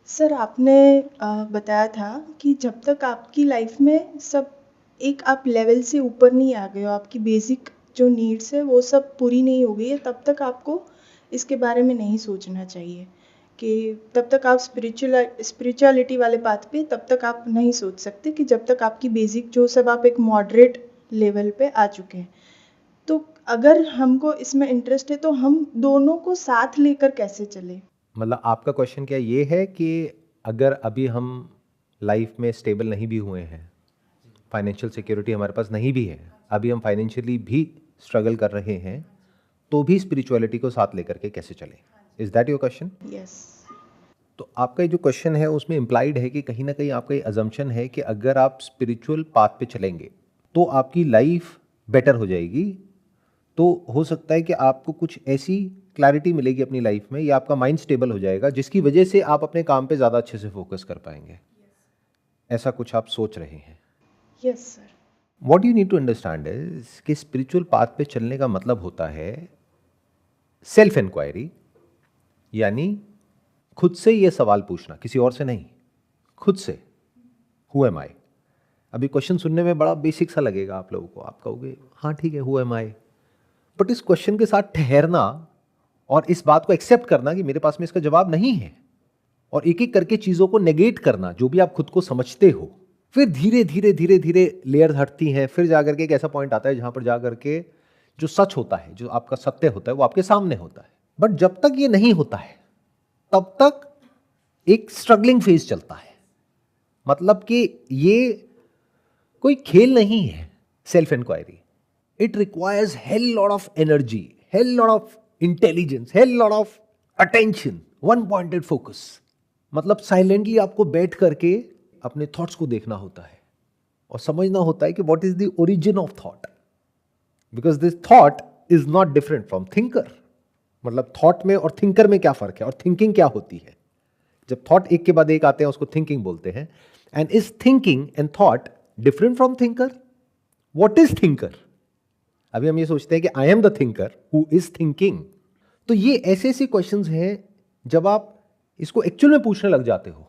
Sir आपने बताया था कि जब तक आपकी लाइफ में सब एक आप लेवल से ऊपर नहीं आ गए हो, आपकी बेसिक जो नीड्स है वो सब पूरी नहीं हो गई है, तब तक आपको इसके बारे में नहीं सोचना चाहिए। कि तब तक आप स्पिरिचुअलिटी वाले पाथ पे तब तक आप नहीं सोच सकते कि जब तक आपकी बेसिक जो सब आप एक मॉडरेट लेवल पे आ चुके हैं। तो अगर हमको इसमें इंटरेस्ट है तो हम दोनों को साथ लेकर कैसे चले। मतलब आपका क्वेश्चन क्या ये है कि अगर अभी हम लाइफ में स्टेबल नहीं भी हुए हैं, फाइनेंशियल सिक्योरिटी हमारे पास नहीं भी है, अभी हम फाइनेंशियली भी स्ट्रगल कर रहे हैं, तो भी स्पिरिचुअलिटी को साथ लेकर के कैसे चलें? Is that your question? Yes. तो आपका ये जो क्वेश्चन है उसमें इम्प्लाइड है कि कहीं ना कहीं आपका ये अजम्पशन है कि अगर आप स्पिरिचुअल पाथ पे चलेंगे तो आपकी लाइफ बेटर हो जाएगी। तो हो सकता है कि आपको कुछ ऐसी क्लैरिटी मिलेगी अपनी लाइफ में, या आपका माइंड स्टेबल हो जाएगा जिसकी वजह से आप अपने काम पे ज़्यादा अच्छे से फोकस कर पाएंगे। ऐसा कुछ आप सोच रहे हैं? Yes sir. What you need to understand is कि स्पिरिचुअल पाथ पे चलने का मतलब होता है सेल्फ इंक्वायरी, यानी खुद से ये सवाल पूछना, किसी और से नहीं, खुद से। हु एम आई? अभी क्वेश्चन सुनने में बड़ा बेसिक सा लगेगा आप लोगों को, आप कहोगे हाँ ठीक है, हु एम आई। बट इस क्वेश्चन के साथ ठहरना और इस बात को एक्सेप्ट करना कि मेरे पास में इसका जवाब नहीं है, और एक एक करके चीजों को नेगेट करना जो भी आप खुद को समझते हो, फिर धीरे धीरे धीरे धीरे लेयर हटती हैं, फिर जाकर के एक ऐसा पॉइंट आता है जहां पर जाकर के जो सच होता है, जो आपका सत्य होता है, वो आपके सामने होता है। बट जब तक ये नहीं होता है तब तक एक स्ट्रगलिंग फेज चलता है। मतलब कि ये कोई खेल नहीं है। Self inquiry, it requires hell lot of energy, hell lot of intelligence, hell lot of attention, one pointed focus. मतलब साइलेंटली आपको बैठ करके अपने थॉट्स को देखना होता है और समझना होता है कि what is the origin of thought, because this thought is not different from thinker. मतलब थॉट में और थिंकर में क्या फर्क है, और थिंकिंग क्या होती है। जब थॉट एक के बाद एक आते हैं उसको थिंकिंग बोलते हैं। And is thinking and thought different from thinker? What is thinker? अभी हम ये सोचते हैं कि I am the thinker who is thinking. तो ये ऐसे ऐसे क्वेश्चंस हैं, जब आप इसको एक्चुअल में पूछने लग जाते हो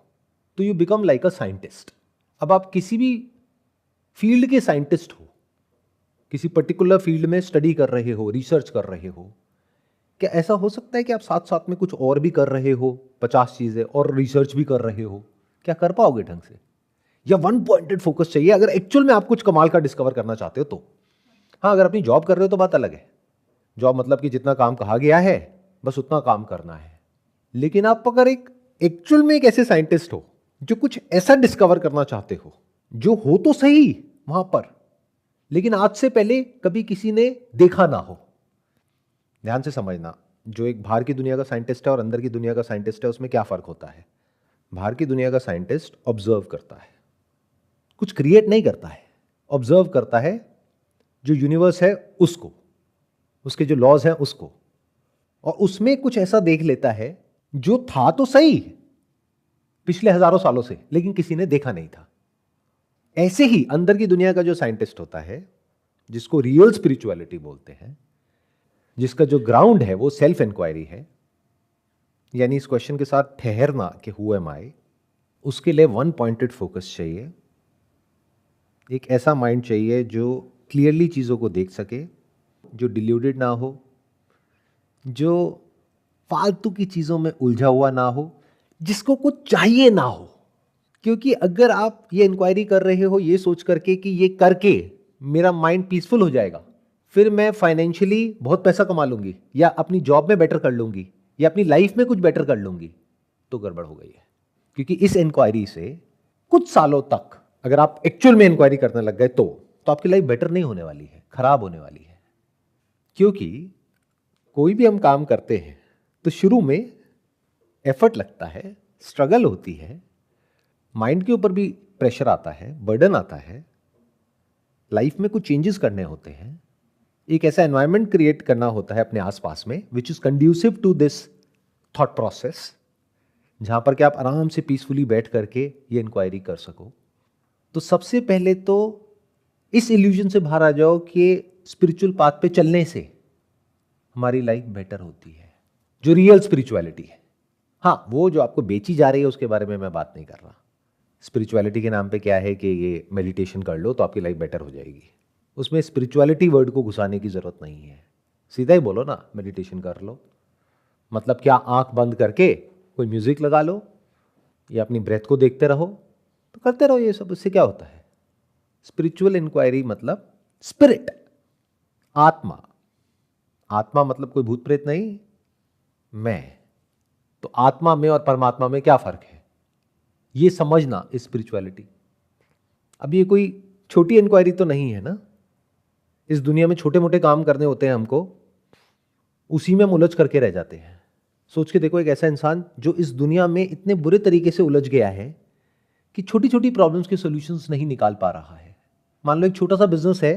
तो you become like a scientist. अब आप किसी भी फील्ड के साइंटिस्ट हो, किसी पर्टिकुलर फील्ड में स्टडी कर रहे हो, रिसर्च कर रहे हो, क्या ऐसा हो सकता है कि आप साथ साथ में कुछ और भी कर रहे हो, 50 चीजें और रिसर्च भी कर रहे हो? क्या कर पाओगे ढंग से? या वन पॉइंटेड फोकस चाहिए अगर एक्चुअल में आप कुछ कमाल का डिस्कवर करना चाहते हो तो। हाँ, अगर अपनी जॉब कर रहे हो तो बात अलग है। जॉब मतलब कि जितना काम कहा गया है बस उतना काम करना है। लेकिन आप अगर एक एक्चुअल में एक ऐसे साइंटिस्ट हो जो कुछ ऐसा डिस्कवर करना चाहते हो जो हो तो सही वहां पर, लेकिन आज से पहले कभी किसी ने देखा ना हो। ध्यान से समझना, जो एक बाहर की दुनिया का साइंटिस्ट है और अंदर की दुनिया का साइंटिस्ट है उसमें क्या फर्क होता है। बाहर की दुनिया का साइंटिस्ट ऑब्जर्व करता है, कुछ क्रिएट नहीं करता है, ऑब्जर्व करता है जो यूनिवर्स है उसको, उसके जो लॉज हैं उसको, और उसमें कुछ ऐसा देख लेता है जो था तो सही पिछले हजारों सालों से लेकिन किसी ने देखा नहीं था। ऐसे ही अंदर की दुनिया का जो साइंटिस्ट होता है, जिसको रियल स्पिरिचुअलिटी बोलते हैं, जिसका जो ग्राउंड है वो सेल्फ इंक्वायरी है, यानी इस क्वेश्चन के साथ ठहरना कि हु एम आई, उसके लिए वन पॉइंटेड फोकस चाहिए। एक ऐसा माइंड चाहिए जो क्लियरली चीज़ों को देख सके, जो डिल्यूडेड ना हो, जो फालतू की चीज़ों में उलझा हुआ ना हो, जिसको कुछ चाहिए ना हो। क्योंकि अगर आप ये इंक्वायरी कर रहे हो ये सोच करके कि ये करके मेरा माइंड पीसफुल हो जाएगा, फिर मैं फाइनेंशियली बहुत पैसा कमा लूंगी, या अपनी जॉब में बेटर कर लूंगी, या अपनी लाइफ में कुछ बेटर कर लूंगी, तो गड़बड़ हो गई है। क्योंकि इस इंक्वायरी से कुछ सालों तक अगर आप एक्चुअल में इंक्वायरी करने लग गए तो आपकी लाइफ बेटर नहीं होने वाली है, खराब होने वाली है। क्योंकि कोई भी हम काम करते हैं तो शुरू में एफर्ट लगता है, स्ट्रगल होती है, माइंड के ऊपर भी प्रेशर आता है, बर्डन आता है, लाइफ में कुछ चेंजेस करने होते हैं, एक ऐसा एनवायरनमेंट क्रिएट करना होता है अपने आसपास में which is conducive to this thought process, जहां पर कि आप आराम से पीसफुली बैठ करके ये इंक्वायरी कर सको। तो सबसे पहले तो इस इल्यूजन से बाहर आ जाओ कि स्पिरिचुअल पाथ पे चलने से हमारी लाइफ बेटर होती है, जो रियल स्पिरिचुअलिटी है। हाँ, वो जो आपको बेची जा रही है उसके बारे में मैं बात नहीं कर रहा। स्पिरिचुअलिटी के नाम पे क्या है कि ये मेडिटेशन कर लो तो आपकी लाइफ बेटर हो जाएगी, उसमें स्पिरिचुअलिटी वर्ड को घुसाने की ज़रूरत नहीं है। सीधा ही बोलो ना मेडिटेशन कर लो, मतलब क्या आंख बंद करके कोई म्यूजिक लगा लो या अपनी ब्रेथ को देखते रहो, तो करते रहो ये सब, उससे क्या होता है। स्पिरिचुअल इंक्वायरी मतलब स्पिरिट, आत्मा। आत्मा मतलब कोई भूत प्रेत नहीं, मैं। तो आत्मा में और परमात्मा में क्या फर्क है, ये समझना स्पिरिचुअलिटी। अब ये कोई छोटी इंक्वायरी तो नहीं है ना। इस दुनिया में छोटे मोटे काम करने होते हैं हमको, उसी में हम उलझ करके रह जाते हैं। सोच के देखो, एक ऐसा इंसान जो इस दुनिया में इतने बुरे तरीके से उलझ गया है कि छोटी छोटी प्रॉब्लम्स के सॉल्यूशंस नहीं निकाल पा रहा है। मान लो एक छोटा सा बिजनेस है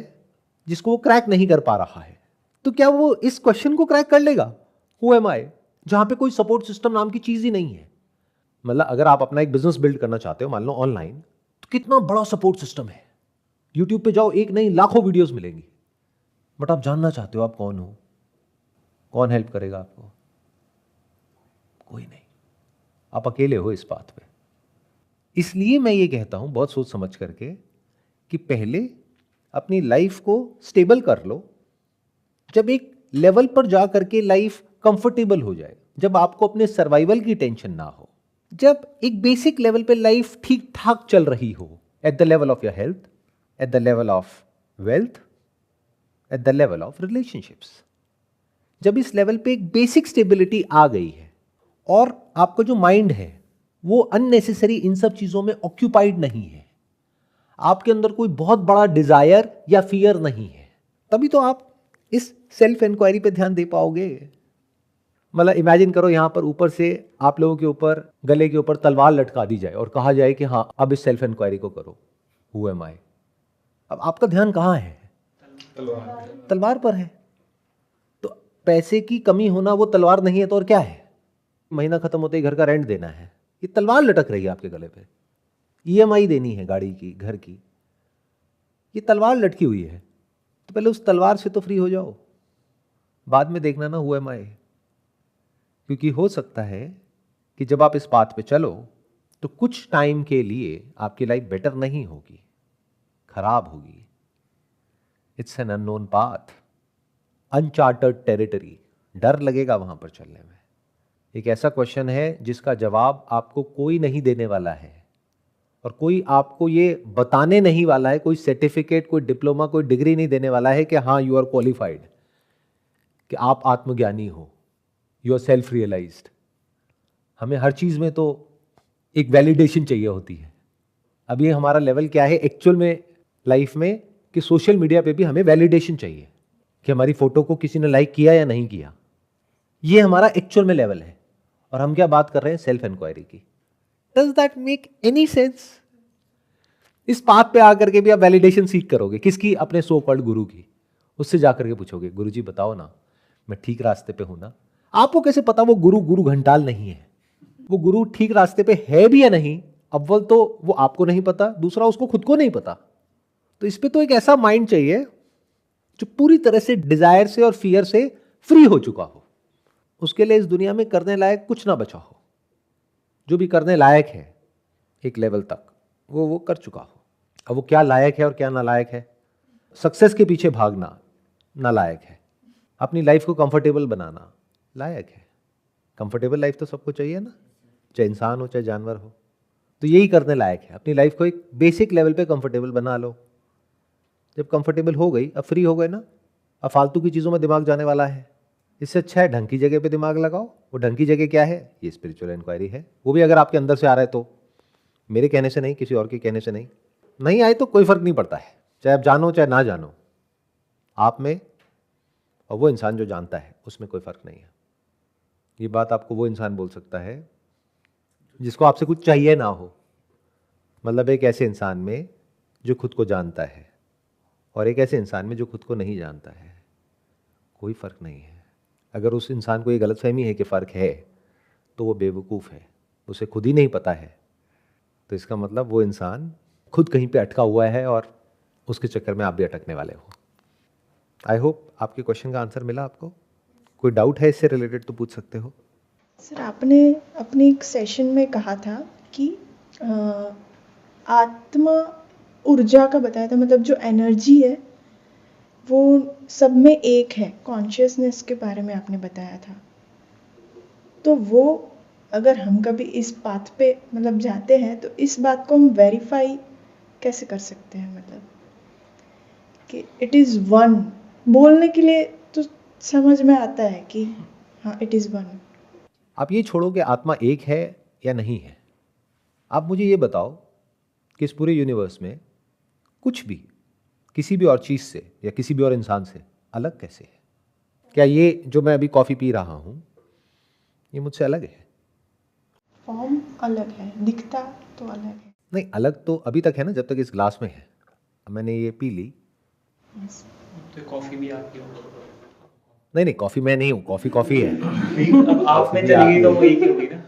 जिसको वो क्रैक नहीं कर पा रहा है, तो क्या वो इस क्वेश्चन को क्रैक कर लेगा, हु एम आई, जहां पे कोई सपोर्ट सिस्टम नाम की चीज ही नहीं है। मतलब अगर आप अपना एक बिजनेस बिल्ड करना चाहते हो, मान लो ऑनलाइन, तो कितना बड़ा सपोर्ट सिस्टम है। यूट्यूब पे जाओ, एक नहीं लाखों वीडियोस मिलेंगी, बट आप जानना चाहते हो आप कौन हो, कौन हेल्प करेगा आपको, कोई नहीं। आप अकेले हो इस बात पे। इसलिए मैं ये कहता हूं बहुत सोच समझ करके कि पहले अपनी लाइफ को स्टेबल कर लो। जब एक लेवल पर जा करके लाइफ कंफर्टेबल हो जाए, जब आपको अपने सर्वाइवल की टेंशन ना हो, जब एक बेसिक लेवल पे लाइफ ठीक ठाक चल रही हो, eight the level of your health, eight the level of wealth, eight the level of relationships, जब इस लेवल पे एक बेसिक स्टेबिलिटी आ गई है और आपका जो माइंड है वो अननेसेसरी इन सब चीजों में ऑक्यूपाइड नहीं है, आपके अंदर कोई बहुत बड़ा डिजायर या फियर नहीं है, तभी तो आप इस सेल्फ इंक्वायरी पे ध्यान दे पाओगे। मतलब इमेजिन करो यहां पर ऊपर से आप लोगों के ऊपर, गले के ऊपर तलवार लटका दी जाए और कहा जाए कि हाँ अब इस सेल्फ इंक्वायरी को करो, हु एम आई। अब आपका ध्यान कहां है, तलवार पर है। तो पैसे की कमी होना वो तलवार नहीं है तो और क्या है। महीना खत्म होते ही घर का रेंट देना है, ये तलवार लटक रही है आपके गले पे। ईएमआई देनी है गाड़ी की, घर की, ये तलवार लटकी हुई है। तो पहले उस तलवार से तो फ्री हो जाओ, बाद में देखना ना हु एम आई। क्योंकि हो सकता है कि जब आप इस पाथ पे चलो तो कुछ टाइम के लिए आपकी लाइफ बेटर नहीं होगी, खराब होगी। It's an unknown path, Uncharted territory, डर लगेगा वहां पर चलने में। एक ऐसा क्वेश्चन है जिसका जवाब आपको कोई नहीं देने वाला है और कोई आपको ये बताने नहीं वाला है, कोई सर्टिफिकेट, कोई डिप्लोमा, कोई डिग्री नहीं देने वाला है कि हाँ यू आर क्वालिफाइड, कि आप आत्मज्ञानी हो, यू आर सेल्फ रियलाइज्ड। हमें हर चीज में तो एक वैलिडेशन चाहिए होती है। अब ये हमारा लेवल क्या है एक्चुअल में लाइफ में, कि सोशल मीडिया पे भी हमें वैलिडेशन चाहिए कि हमारी फोटो को किसी ने लाइक किया या नहीं किया। ये हमारा एक्चुअल में लेवल है और हम क्या बात कर रहे हैं, सेल्फ इंक्वायरी की। Does that make any sense. इस पाथ पे आकर के भी आप वैलिडेशन सीख करोगे, किसकी, अपने सो कॉल्ड गुरु की। उससे जाकर के पूछोगे गुरु जी बताओ ना मैं ठीक रास्ते पे हूं ना। आपको कैसे पता वो गुरु गुरु घंटाल नहीं है, वो गुरु ठीक रास्ते पे है भी या नहीं। अव्वल तो वो आपको नहीं पता, दूसरा उसको खुद को नहीं पता। तो इस पे तो एक ऐसा माइंड चाहिए जो पूरी तरह से डिजायर से और फियर से फ्री हो चुका हो। उसके लिए इस दुनिया में करने लायक कुछ ना बचा हो। जो भी करने लायक है एक लेवल तक वो कर चुका हो। अब वो क्या लायक है और क्या नालायक है, सक्सेस के पीछे भागना नालायक है, अपनी लाइफ को कंफर्टेबल बनाना लायक है। कंफर्टेबल लाइफ तो सबको चाहिए ना, चाहे इंसान हो चाहे जानवर हो। तो यही करने लायक है, अपनी लाइफ को एक बेसिक लेवल पे कंफर्टेबल बना लो। जब कंफर्टेबल हो गई, अब फ्री हो गए ना, अब फालतू की चीज़ों में दिमाग जाने वाला है। इससे अच्छा है ढंग की जगह पे दिमाग लगाओ। वो ढंग की जगह क्या है, ये स्पिरिचुअल इंक्वायरी है। वो भी अगर आपके अंदर से आ रहा है तो, मेरे कहने से नहीं, किसी और के कहने से नहीं। नहीं आए तो कोई फर्क नहीं पड़ता है, चाहे आप जानो चाहे ना जानो, आप में और वो इंसान जो जानता है उसमें कोई फर्क नहीं है। ये बात आपको वो इंसान बोल सकता है जिसको आपसे कुछ चाहिए ना हो। मतलब एक ऐसे इंसान में जो खुद को जानता है और एक ऐसे इंसान में जो खुद को नहीं जानता है, कोई फर्क नहीं है। अगर उस इंसान को ये गलतफहमी है कि फ़र्क है तो वो बेवकूफ़ है, उसे खुद ही नहीं पता है। तो इसका मतलब वो इंसान खुद कहीं पे अटका हुआ है और उसके चक्कर में आप भी अटकने वाले हो। आई होप आपके क्वेश्चन का आंसर मिला आपको। कोई डाउट है इससे रिलेटेड तो पूछ सकते हो। सर, आपने अपने एक सेशन में कहा था कि अ, आत्मा ऊर्जा का बताया था, मतलब जो एनर्जी है वो सब में एक है, कॉन्शियसनेस के बारे में आपने बताया था। तो वो अगर हम कभी इस बात पे मतलब जाते हैं तो इस बात को हम वेरीफाई कैसे कर सकते हैं, मतलब कि इट इज़ वन बोलने के लिए तो समझ में आता है कि हाँ इट इज़ वन। आप ये छोड़ो कि आत्मा एक है या नहीं है, आप मुझे ये बताओ कि इस पूरे यूनिवर्स में कुछ भी किसी भी और चीज़ से या किसी भी और इंसान से अलग कैसे है? क्या ये जो मैं अभी कॉफ़ी पी रहा हूँ ये मुझसे अलग है? फॉर्म अलग है, दिखता तो अलग है। नहीं, अलग तो अभी तक है ना, जब तक इस ग्लास में है। अब मैंने ये पी ली। Yes. तो कॉफी भी आपकी हो नहीं नहीं, कॉफ़ी मैं नहीं हूँ, कॉफ़ी कॉफ़ी है। अब आप में चली गई तो वो एक ही होगी ना।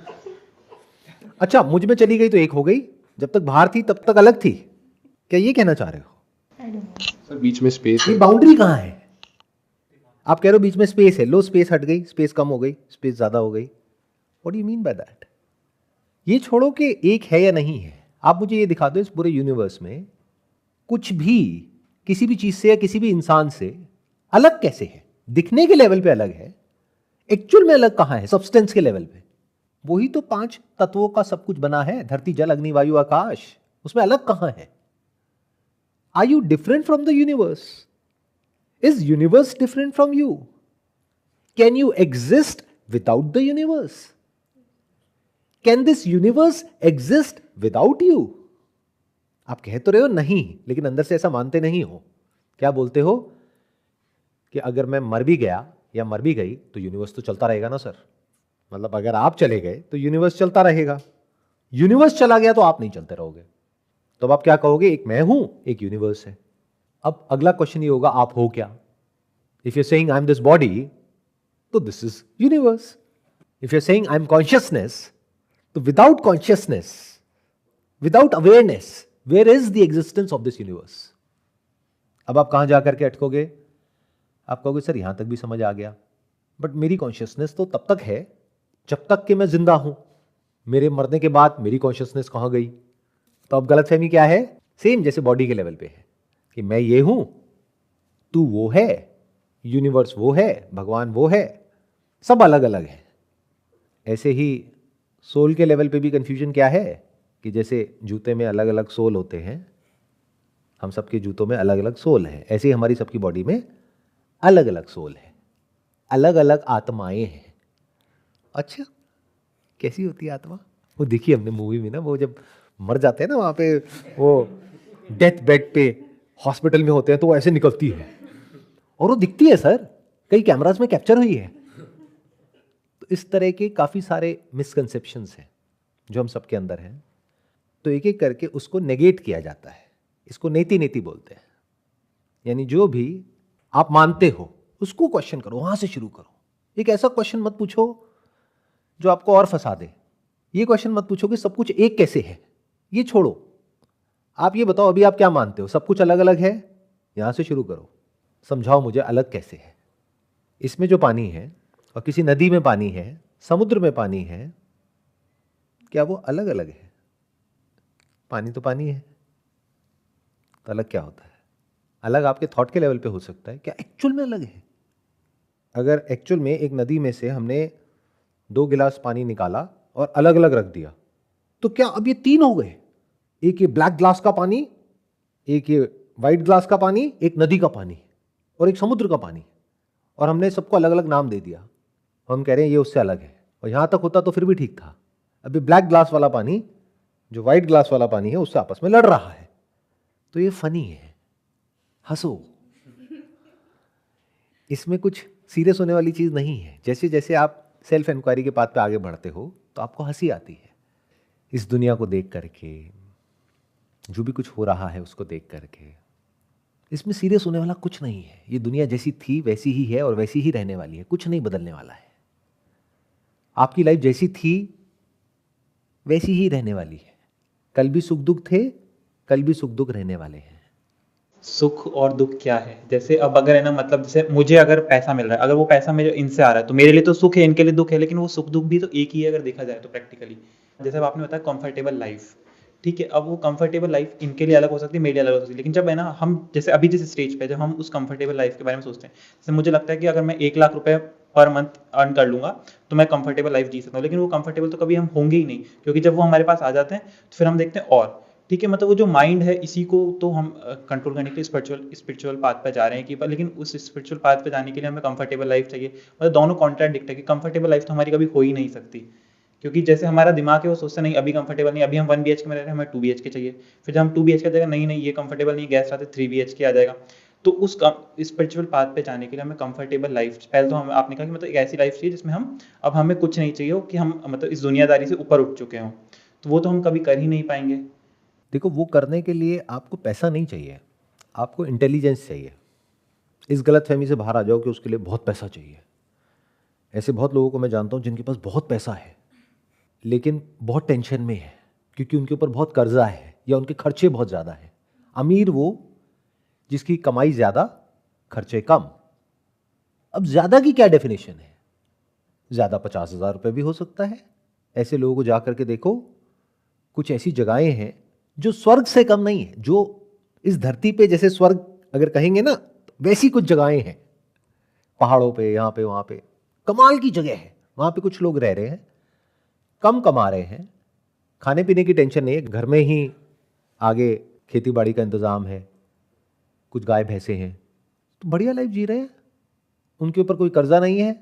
अच्छा, मुझ में चली गई तो एक हो गई, जब तक बाहर थी तब तक अलग थी, क्या ये कहना चाह रहे हो? I don't know. सर बीच में स्पेस ये है। बाउंड्री कहाँ है? आप कह रहे हो बीच में स्पेस है, लो स्पेस हट गई, स्पेस कम हो गई, स्पेस ज़्यादा हो गई। What do you mean by that? ये छोड़ो कि एक है या नहीं है, आप मुझे ये दिखा दो इस पूरे यूनिवर्स में कुछ भी किसी भी चीज से या किसी भी इंसान से अलग कैसे है? दिखने के लेवल पे अलग है, एक्चुअल में अलग कहां है? सब्सटेंस के लेवल पे वही तो 5 तत्वों का सब कुछ बना है, धरती जल अग्नि वायु आकाश, उसमें अलग कहां है? Are you different from the universe? Is universe different from you? Can you exist without the universe? Can this universe exist without you? आप कह तो रहे हो नहीं, लेकिन अंदर से ऐसा मानते नहीं हो। क्या बोलते हो कि अगर मैं मर भी गया या मर भी गई तो यूनिवर्स तो चलता रहेगा ना सर। मतलब अगर आप चले गए तो यूनिवर्स चलता रहेगा, यूनिवर्स चला गया तो आप नहीं चलते रहोगे। तो अब आप क्या कहोगे? एक मैं हूं, एक यूनिवर्स है। अब अगला क्वेश्चन ये होगा, आप हो क्या? If you saying I am this body, तो this is universe. If you saying I am consciousness, तो without consciousness, without awareness, where is the existence of this universe? अब आप कहां जाकर के अटकोगे? आप कहोगे सर यहां तक भी समझ आ गया, बट मेरी कॉन्शियसनेस तो तब तक है जब तक कि मैं जिंदा हूं, मेरे मरने के बाद मेरी कॉन्शियसनेस कहां गई? तो अब गलतफहमी क्या है? सेम जैसे बॉडी के लेवल पे है कि मैं ये हूं, तू वो है, यूनिवर्स वो है, भगवान वो है, सब अलग अलग है। ऐसे ही सोल के लेवल पे भी कंफ्यूजन क्या है कि जैसे जूते में अलग अलग सोल होते हैं, हम सबके जूतों में अलग अलग सोल है, ऐसे ही हमारी सबकी बॉडी में अलग अलग सोल है, अलग अलग आत्माएं हैं। अच्छा, कैसी होती है आत्मा? वो देखी हमने मूवी में ना, वो जब मर जाते हैं ना वहां पे, वो डेथ बेड पे हॉस्पिटल में होते हैं तो वो ऐसे निकलती है और वो दिखती है सर, कई कैमरास में कैप्चर हुई है। तो इस तरह के काफी सारे मिसकंसेप्शंस हैं जो हम सबके अंदर हैं, तो एक एक करके उसको नेगेट किया जाता है। इसको नेति नेति बोलते हैं, यानी जो भी आप मानते हो उसको क्वेश्चन करो, वहां से शुरू करो। एक ऐसा क्वेश्चन मत पूछो जो आपको और फंसा दे। ये क्वेश्चन मत पूछो कि सब कुछ एक कैसे है, ये छोड़ो। आप ये बताओ अभी आप क्या मानते हो? सब कुछ अलग अलग है? यहां से शुरू करो, समझाओ मुझे अलग कैसे है। इसमें जो पानी है और किसी नदी में पानी है, समुद्र में पानी है, क्या वो अलग अलग है? पानी तो पानी है, तो अलग क्या होता है? अलग आपके थॉट के लेवल पे हो सकता है, क्या एक्चुअल में अलग है? अगर एक्चुअल में एक नदी में से हमने 2 गिलास पानी निकाला और अलग अलग रख दिया, तो क्या अब ये 3 हो गए? एक ये ब्लैक ग्लास का पानी, एक ये व्हाइट ग्लास का पानी, एक नदी का पानी और एक समुद्र का पानी, और हमने सबको अलग अलग नाम दे दिया। हम कह रहे हैं ये उससे अलग है, और यहां तक होता तो फिर भी ठीक था। अभी ब्लैक ग्लास वाला पानी जो व्हाइट ग्लास वाला पानी है उससे आपस में लड़ रहा है, तो ये फनी है, हंसो। इसमें कुछ सीरियस होने वाली चीज नहीं है। जैसे जैसे आप सेल्फ इंक्वायरी के पाथ पे आगे बढ़ते हो तो आपको हंसी आती है इस दुनिया को देख करके, जो भी कुछ हो रहा है उसको देख करके। इसमें सीरियस होने वाला कुछ नहीं है। ये दुनिया जैसी थी वैसी ही है और वैसी ही रहने वाली है, कुछ नहीं बदलने वाला है। आपकी लाइफ जैसी थी वैसी ही रहने वाली है। कल भी सुख दुख थे, कल भी सुख दुख रहने वाले हैं। सुख और दुख क्या है? जैसे अब अगर है ना, मतलब जैसे मुझे अगर पैसा मिल रहा है, अगर वो पैसा मेरे इनसे आ रहा है, तो मेरे लिए तो सुख है, इनके लिए दुख है, लेकिन वो सुख दुख भी तो एक ही है अगर देखा जाए तो प्रैक्टिकली। जैसे अब आपने बताया कंफर्टेबल लाइफ, ठीक है, अब वो कंफर्टेबल लाइफ इनके लिए अलग हो सकती है, मेरे लिए अलग हो सकती है, लेकिन जब है ना हम जैसे अभी जिस स्टेज पे जब हम उस कंफर्टेबल लाइफ के बारे में सोचते हैं, जैसे मुझे लगता है कि अगर मैं 1 लाख रुपए पर मंथ अर्न कर लूंगा तो मैं कंफर्टेबल लाइफ जी सकता हूँ, लेकिन वो कंफर्टेबल तो कभी हम होंगे ही नहीं, क्योंकि जब वो हमारे पास आ जाते हैं तो फिर हम देखते हैं और ठीक है, मतलब वो जो माइंड है इसी को तो हम कंट्रोल करने के लिए स्पिरिचुअल पाथ पे जा रहे हैं कि लेकिन उस स्पिरिचुअल पाथ पे जाने के लिए हमें कंफर्टेबल लाइफ चाहिए। मतलब दोनों कॉन्ट्राडिक्ट है कि कंफर्टेबल लाइफ तो हमारी कभी हो ही नहीं सकती, क्योंकि जैसे हमारा दिमाग है वो सोचता नहीं अभी कंफर्टेबल नहीं, अभी हम 1 BHK में रह रहे हैं, हमें 2 BHK चाहिए, फिर जब हम 2 BHK देगा नहीं नहीं ये कंफर्टेबल नहीं, गैस आते 3 BHK आ जाएगा। तो उस स्पिरिचुअल पाथ पे जाने के लिए हमें कंफर्टेबल लाइफ पहले तो हम आपने कहा कि मतलब एक ऐसी लाइफ चाहिए जिसमें हम अब हमें कुछ नहीं चाहिए हो, कि हम मतलब इस दुनियादारी से ऊपर उठ चुके हों, तो वो तो हम कभी कर ही नहीं पाएंगे। देखो, वो करने के लिए आपको पैसा नहीं चाहिए, आपको इंटेलिजेंस चाहिए। इस गलतफहमी से बाहर आ जाओ कि उसके लिए बहुत पैसा चाहिए। ऐसे बहुत लोगों को मैं जानता हूँ जिनके पास बहुत पैसा है लेकिन बहुत टेंशन में है, क्योंकि उनके ऊपर बहुत कर्जा है या उनके खर्चे बहुत ज़्यादा हैं। अमीर वो जिसकी कमाई ज़्यादा, खर्चे कम। अब ज़्यादा की क्या डेफिनेशन है? ज़्यादा 50,000 रुपये भी हो सकता है। ऐसे लोगों को जा करके देखो, कुछ ऐसी जगहें हैं जो स्वर्ग से कम नहीं है, जो इस धरती पे जैसे स्वर्ग अगर कहेंगे ना, वैसी कुछ जगहें हैं, पहाड़ों पे, यहाँ पे, वहाँ पे, कमाल की जगह है। वहाँ पे कुछ लोग रह रहे हैं, कम कमा रहे हैं, खाने पीने की टेंशन नहीं है, घर में ही आगे खेती बाड़ी का इंतज़ाम है, कुछ गाय भैंसे हैं, तो बढ़िया लाइफ जी रहे हैं। उनके ऊपर कोई कर्जा नहीं है,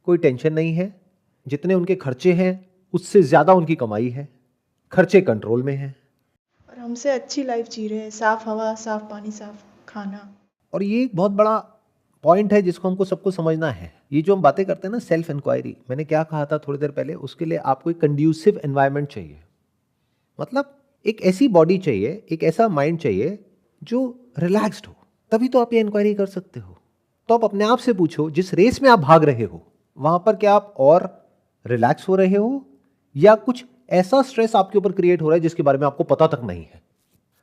कोई टेंशन नहीं है। जितने उनके खर्चे हैं उससे ज़्यादा उनकी कमाई है, खर्चे कंट्रोल में हैं। और हमसे अच्छी लाइफ जी रहे हैं, साफ हवा, साफ पानी, साफ खाना। और ये एक बहुत बड़ा पॉइंट है जिसको हमको सबको समझना है। ये जो हम बातें करते हैं ना, सेल्फ इंक्वायरी, मैंने क्या कहा था थोड़ी देर पहले, उसके लिए आपको एक कंड्यूसिव एनवायरनमेंट चाहिए। मतलब एक ऐसी बॉडी चाहिए, एक ऐसा माइंड चाहिए जो रिलैक्स्ड हो, तभी तो आप ये इंक्वायरी कर सकते हो। तो आप अपने आप से पूछो, जिस रेस में आप भाग रहे हो वहां पर क्या आप और रिलैक्स हो रहे हो, या कुछ ऐसा स्ट्रेस आपके ऊपर क्रिएट हो रहा है जिसके बारे में आपको पता तक नहीं है।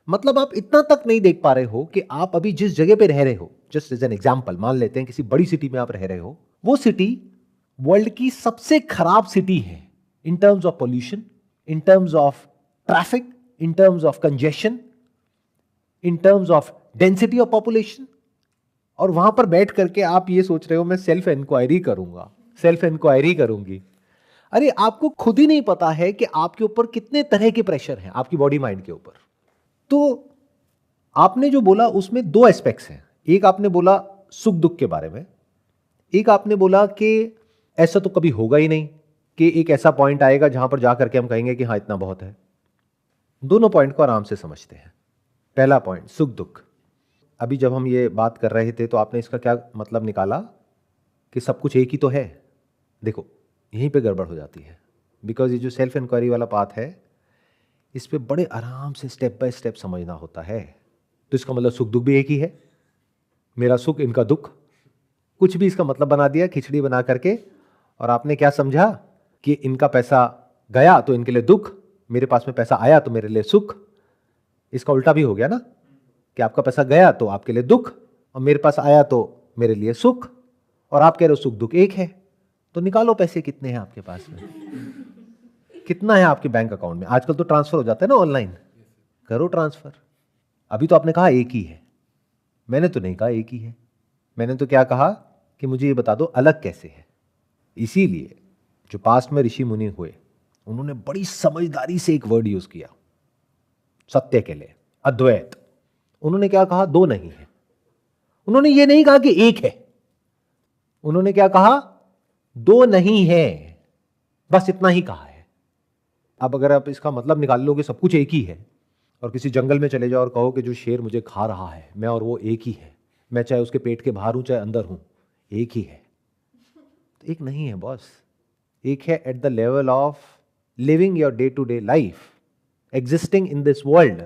मतलब आप इतना तक नहीं देख पा रहे हो कि आप अभी जिस जगह पे रह रहे हो, जस्ट एज एन एग्जांपल मान लेते हैं किसी बड़ी सिटी में आप रह रहे हो, वो सिटी वर्ल्ड की सबसे खराब सिटी है in terms of pollution, in terms of traffic, in terms of congestion, in terms of density of population. और वहां पर बैठ करके आप ये सोच रहे हो मैं सेल्फ इंक्वायरी करूंगा, सेल्फ इंक्वायरी करूंगी। अरे आपको खुद ही नहीं पता है कि आपके ऊपर कितने तरह के प्रेशर हैं आपकी बॉडी माइंड के ऊपर। तो आपने जो बोला उसमें दो एस्पेक्ट्स हैं। एक आपने बोला सुख दुख के बारे में, एक आपने बोला कि ऐसा तो कभी होगा ही नहीं, कि एक ऐसा पॉइंट आएगा जहां पर जाकर के हम कहेंगे कि हाँ इतना बहुत है। दोनों पॉइंट को आराम से समझते हैं। पहला पॉइंट, सुख दुख। अभी जब हम ये बात कर रहे थे तो आपने इसका क्या मतलब निकाला कि सब कुछ एक ही तो है। देखो यहीं पे गड़बड़ हो जाती है, बिकॉज ये जो सेल्फ इंक्वायरी वाला पाथ है इस पे बड़े आराम से स्टेप बाय स्टेप समझना होता है। तो इसका मतलब सुख दुख भी एक ही है, मेरा सुख इनका दुख, कुछ भी इसका मतलब बना दिया खिचड़ी बना करके। और आपने क्या समझा कि इनका पैसा गया तो इनके लिए दुख, मेरे पास में पैसा आया तो मेरे लिए सुख। इसका उल्टा भी हो गया ना, कि आपका पैसा गया तो आपके लिए दुख और मेरे पास आया तो मेरे लिए सुख। और आप कह रहे हो सुख दुख एक है, तो निकालो पैसे कितने हैं आपके पास में, कितना है आपके बैंक अकाउंट में। आजकल तो ट्रांसफर हो जाता है ना ऑनलाइन, करो ट्रांसफर। अभी तो आपने कहा एक ही है, मैंने तो नहीं कहा एक ही है। मैंने तो क्या कहा कि मुझे ये बता दो अलग कैसे है। इसीलिए जो पास्ट में ऋषि मुनि हुए उन्होंने बड़ी समझदारी से एक वर्ड यूज किया सत्य के लिए, अद्वैत। उन्होंने क्या कहा, दो नहीं है। उन्होंने ये नहीं कहा कि एक है, उन्होंने क्या कहा, दो नहीं है, बस इतना ही कहा है। अब अगर आप इसका मतलब निकाल लो कि सब कुछ एक ही है, और किसी जंगल में चले जाओ और कहो कि जो शेर मुझे खा रहा है मैं और वो एक ही है, मैं चाहे उसके पेट के बाहर हूं चाहे अंदर हूं, एक ही है, तो एक नहीं है बॉस। एक है at the level of living your day to day life, existing in this world.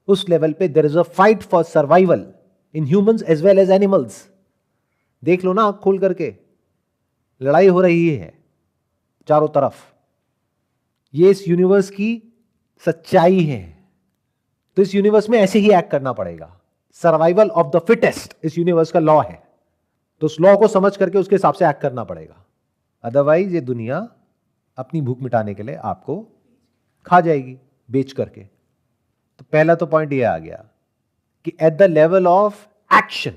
उस लेवल पे there is a fight for survival in humans as well as animals. देख लो ना आंख खोल करके, लड़ाई हो रही है चारों तरफ। ये इस यूनिवर्स की सच्चाई है। तो इस यूनिवर्स में ऐसे ही एक्ट करना पड़ेगा। सर्वाइवल ऑफ द फिटेस्ट इस यूनिवर्स का लॉ है, तो उस लॉ को समझ करके उसके हिसाब से एक्ट करना पड़ेगा, अदरवाइज ये दुनिया अपनी भूख मिटाने के लिए आपको खा जाएगी बेच करके। तो पहला तो पॉइंट ये आ गया कि eight the level of action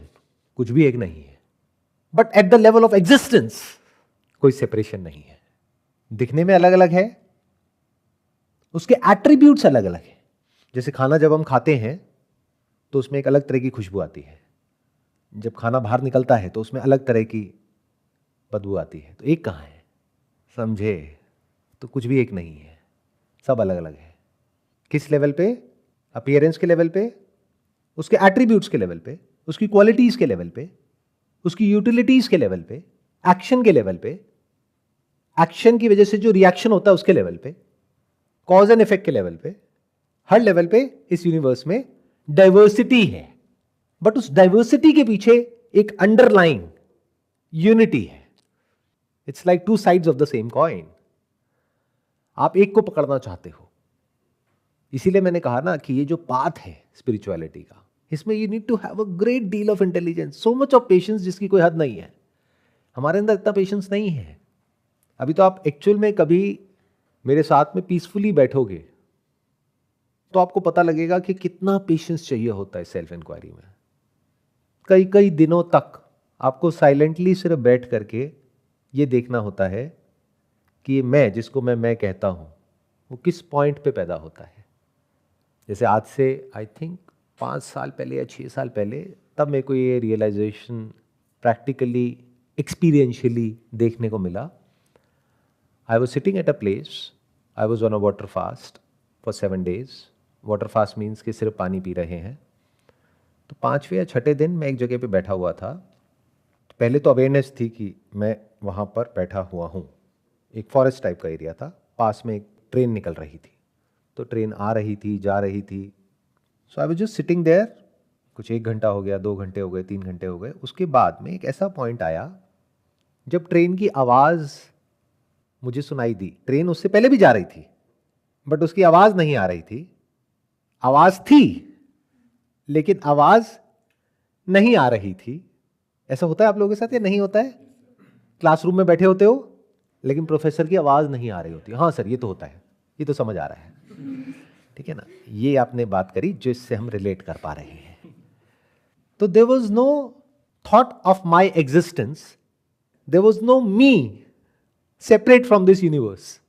कुछ भी एक नहीं है, but at the level of existence कोई सेपरेशन नहीं है। दिखने में अलग अलग है, उसके एट्रीब्यूट्स अलग अलग है। जैसे खाना जब हम खाते हैं तो उसमें एक अलग तरह की खुशबू आती है, जब खाना बाहर निकलता है तो उसमें अलग तरह की बदबू आती है। तो एक कहाँ है, समझे? तो कुछ भी एक नहीं है, सब अलग अलग है। किस लेवल पे? अपीयरेंस के लेवल पे, उसके एट्रीब्यूट्स के लेवल पे, उसकी क्वालिटीज के लेवल पे, उसकी यूटिलिटीज के लेवल पे, एक्शन के लेवल पे, एक्शन की वजह से जो रिएक्शन होता है उसके लेवल पे, कॉज एंड इफेक्ट के लेवल पे, हर लेवल पे इस यूनिवर्स में डाइवर्सिटी है। बट उस डाइवर्सिटी के पीछे एक अंडरलाइन यूनिटी है। It's like two sides of the same coin. आप एक को पकड़ना चाहते हो, इसीलिए मैंने कहा ना कि ये जो पाथ है स्पिरिचुअलिटी का, इसमें you need to have a great deal of intelligence, so much of patience जिसकी कोई हद नहीं है। हमारे अंदर इतना पेशेंस नहीं है। अभी तो आप एक्चुअल में कभी मेरे साथ में पीसफुली बैठोगे तो आपको पता लगेगा कि कितना पेशेंस चाहिए होता है सेल्फ इंक्वायरी में। कई कई दिनों तक आपको साइलेंटली सिर्फ बैठ करके ये देखना होता है कि मैं जिसको मैं कहता हूं वो किस पॉइंट पे पैदा होता है। जैसे आज से आई थिंक 5 साल पहले या 6 साल पहले, तब मेरे को ये रियलाइजेशन प्रैक्टिकली एक्सपीरियंशियली देखने को मिला। I was sitting at a place, I was on a water fast for 7 days। Water fast means कि सिर्फ पानी पी रहे हैं। तो 5वें या 6ठे दिन मैं एक जगह पे बैठा हुआ था। पहले तो अवेयरनेस थी कि मैं वहाँ पर बैठा हुआ हूँ। एक फॉरेस्ट टाइप का एरिया था, पास में एक ट्रेन निकल रही थी, तो ट्रेन आ रही थी, जा रही थी। So I was just sitting there. कुछ 1 घंटा हो गया, 2 घंटे हो गए, 3 घंटे हो गए। उसके बाद में एक ऐसा पॉइंट आया जब ट्रेन की आवाज़ मुझे सुनाई दी। ट्रेन उससे पहले भी जा रही थी बट उसकी आवाज़ नहीं आ रही थी। आवाज़ थी लेकिन आवाज़ नहीं आ रही थी। ऐसा होता है आप लोगों के साथ या नहीं होता है? क्लासरूम में बैठे होते हो लेकिन प्रोफेसर की आवाज़ नहीं आ रही होती। हाँ सर, ये तो होता है, ये तो समझ आ रहा है, ठीक है ना। ये आपने बात करी जो इससे हम रिलेट कर पा रहे हैं। तो there was no thought of my existence, there was no me separate from this universe.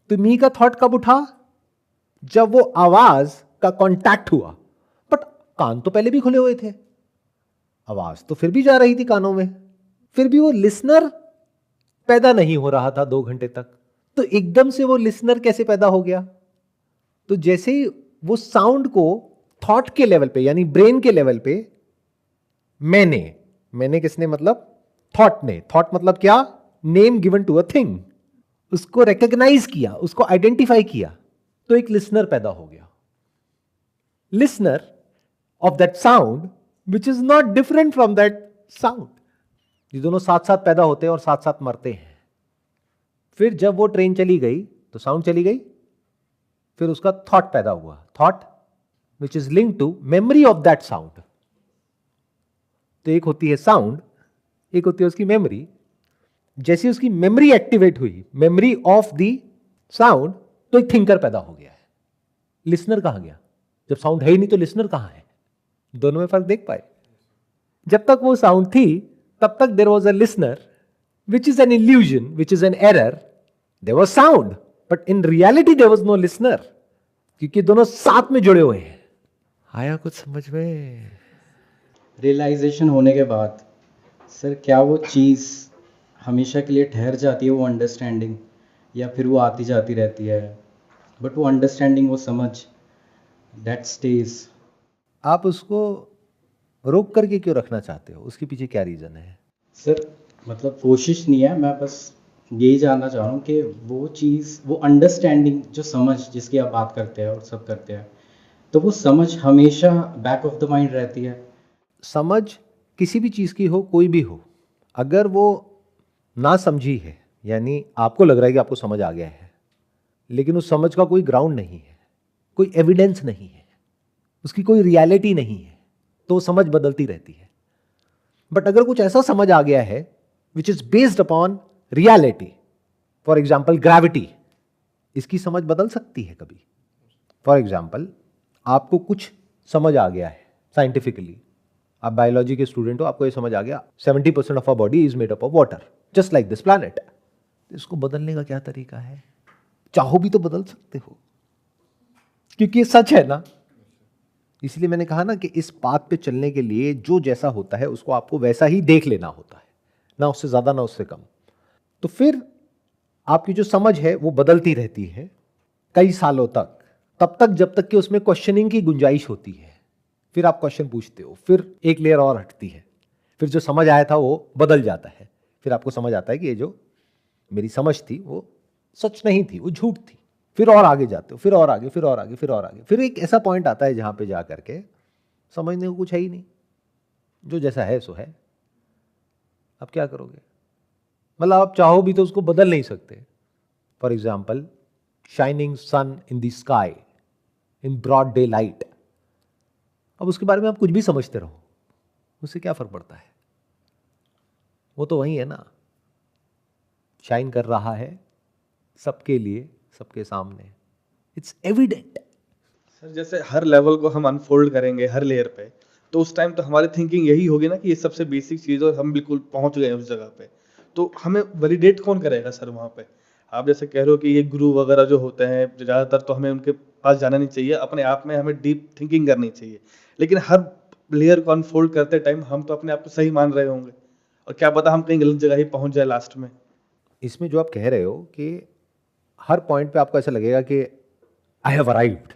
तो मी का थॉट कब उठा? जब वो आवाज का कांटेक्ट हुआ। बट कान तो पहले भी खुले हुए थे, आवाज तो फिर भी जा रही थी कानों में, फिर भी वो लिसनर पैदा नहीं हो रहा था 2 घंटे तक। तो एकदम से वो लिसनर कैसे पैदा हो गया? तो जैसे ही वो साउंड को थॉट के लेवल पे यानी ब्रेन के लेवल पे मैंने किसने मतलब थॉट ने, थॉट मतलब क्या? Name given to a thing. उसको रिकॉग्नाइज किया, उसको आइडेंटिफाई किया, तो एक लिसनर पैदा हो गया। Listener of that sound which is not different from that sound. ये दोनों साथ साथ पैदा होते हैं और साथ साथ मरते हैं। फिर जब वो ट्रेन चली गई तो साउंड चली गई, फिर उसका थॉट पैदा हुआ, thought which is linked to memory of that sound. तो एक होती है साउंड, एक होती है उसकी मेमोरी। जैसे उसकी मेमोरी एक्टिवेट हुई, मेमोरी ऑफ द साउंड, तो एक थिंकर पैदा हो गया है। लिसनर कहां गया? जब साउंड है ही नहीं तो लिसनर कहां है? दोनों में फर्क देख पाए? जब तक वो साउंड थी तब तक there was a listener which is an illusion, which is an error. There was sound, but in reality there was no listener, क्योंकि दोनों साथ में जुड़े हुए हैं। आया कुछ समझ में? रियलाइजेशन होने के बाद सर क्या वो चीज़ हमेशा के लिए ठहर जाती है, वो अंडरस्टैंडिंग, या फिर वो आती जाती रहती है? बट वो अंडरस्टैंडिंग, वो समझ, दैट स्टेज। आप उसको रोक करके क्यों रखना चाहते हो? उसके पीछे क्या रीजन है? सर मतलब कोशिश नहीं है, मैं बस यही जानना चाह रहा हूँ कि वो चीज़, वो अंडरस्टैंडिंग, जो समझ जिसकी आप बात करते हैं और सब करते हैं, तो वो समझ हमेशा बैक ऑफ द माइंड रहती है। समझ किसी भी चीज़ की हो, कोई भी हो, अगर वो ना समझी है, यानी आपको लग रहा है कि आपको समझ आ गया है, लेकिन उस समझ का कोई ग्राउंड नहीं है, कोई एविडेंस नहीं है, उसकी कोई रियलिटी नहीं है, तो समझ बदलती रहती है। बट अगर कुछ ऐसा समझ आ गया है which is based upon reality, for example gravity, इसकी समझ बदल सकती है कभी। फॉर एग्जाम्पल आपको कुछ समझ आ गया है साइंटिफिकली, आप बायोलॉजी के स्टूडेंट हो, आपको ये समझ आ गया 70% of our body is made up of water just like this planet. इसको बदलने का क्या तरीका है? चाहो भी तो बदल सकते हो, क्योंकि ये सच है ना। इसलिए मैंने कहा ना कि इस बात पे चलने के लिए जो जैसा होता है उसको आपको वैसा ही देख लेना होता है, ना उससे ज्यादा ना उससे कम। तो फिर आपकी जो समझ है वो बदलती रहती है कई सालों तक, तब तक जब तक कि उसमें क्वेश्चनिंग की गुंजाइश होती है। फिर आप क्वेश्चन पूछते हो, फिर एक लेयर और हटती है, फिर जो समझ आया था वो बदल जाता है, फिर आपको समझ आता है कि ये जो मेरी समझ थी वो सच नहीं थी, वो झूठ थी। फिर और आगे जाते हो, फिर और आगे, फिर और आगे, फिर और आगे, फिर एक ऐसा पॉइंट आता है जहां पे जा करके समझने को कुछ है ही नहीं, जो जैसा है सो है। अब क्या करोगे? मतलब आप चाहो भी तो उसको बदल नहीं सकते। For example shining sun in the sky in broad daylight, अब उसके बारे में आप कुछ भी समझते रहो, उससे क्या फर्क पड़ता है? वो तो वही है ना, शाइन कर रहा है सबके लिए, सबके सामने, इट्स एविडेंट। सर जैसे हर लेवल को हम अनफोल्ड करेंगे हर लेयर पे, तो उस टाइम तो हमारी थिंकिंग यही होगी ना कि ये सबसे बेसिक चीज और हम बिल्कुल पहुंच गए उस जगह पे, तो हमें वैलिडेट कौन करेगा सर वहाँ पे? आप जैसे कह रहे हो कि ये गुरु वगैरह जो होते हैं ज्यादातर, तो हमें उनके पास जाना नहीं चाहिए, अपने आप में हमें डीप थिंकिंग करनी चाहिए। लेकिन हर लेयर को अनफोल्ड करते टाइम हम तो अपने आप को सही मान रहे होंगे, और क्या पता हम कहीं गलत जगह ही पहुंच जाए लास्ट में। इसमें जो आप कह रहे हो कि हर पॉइंट पे आपको ऐसा लगेगा कि आई हैव अराइव्ड,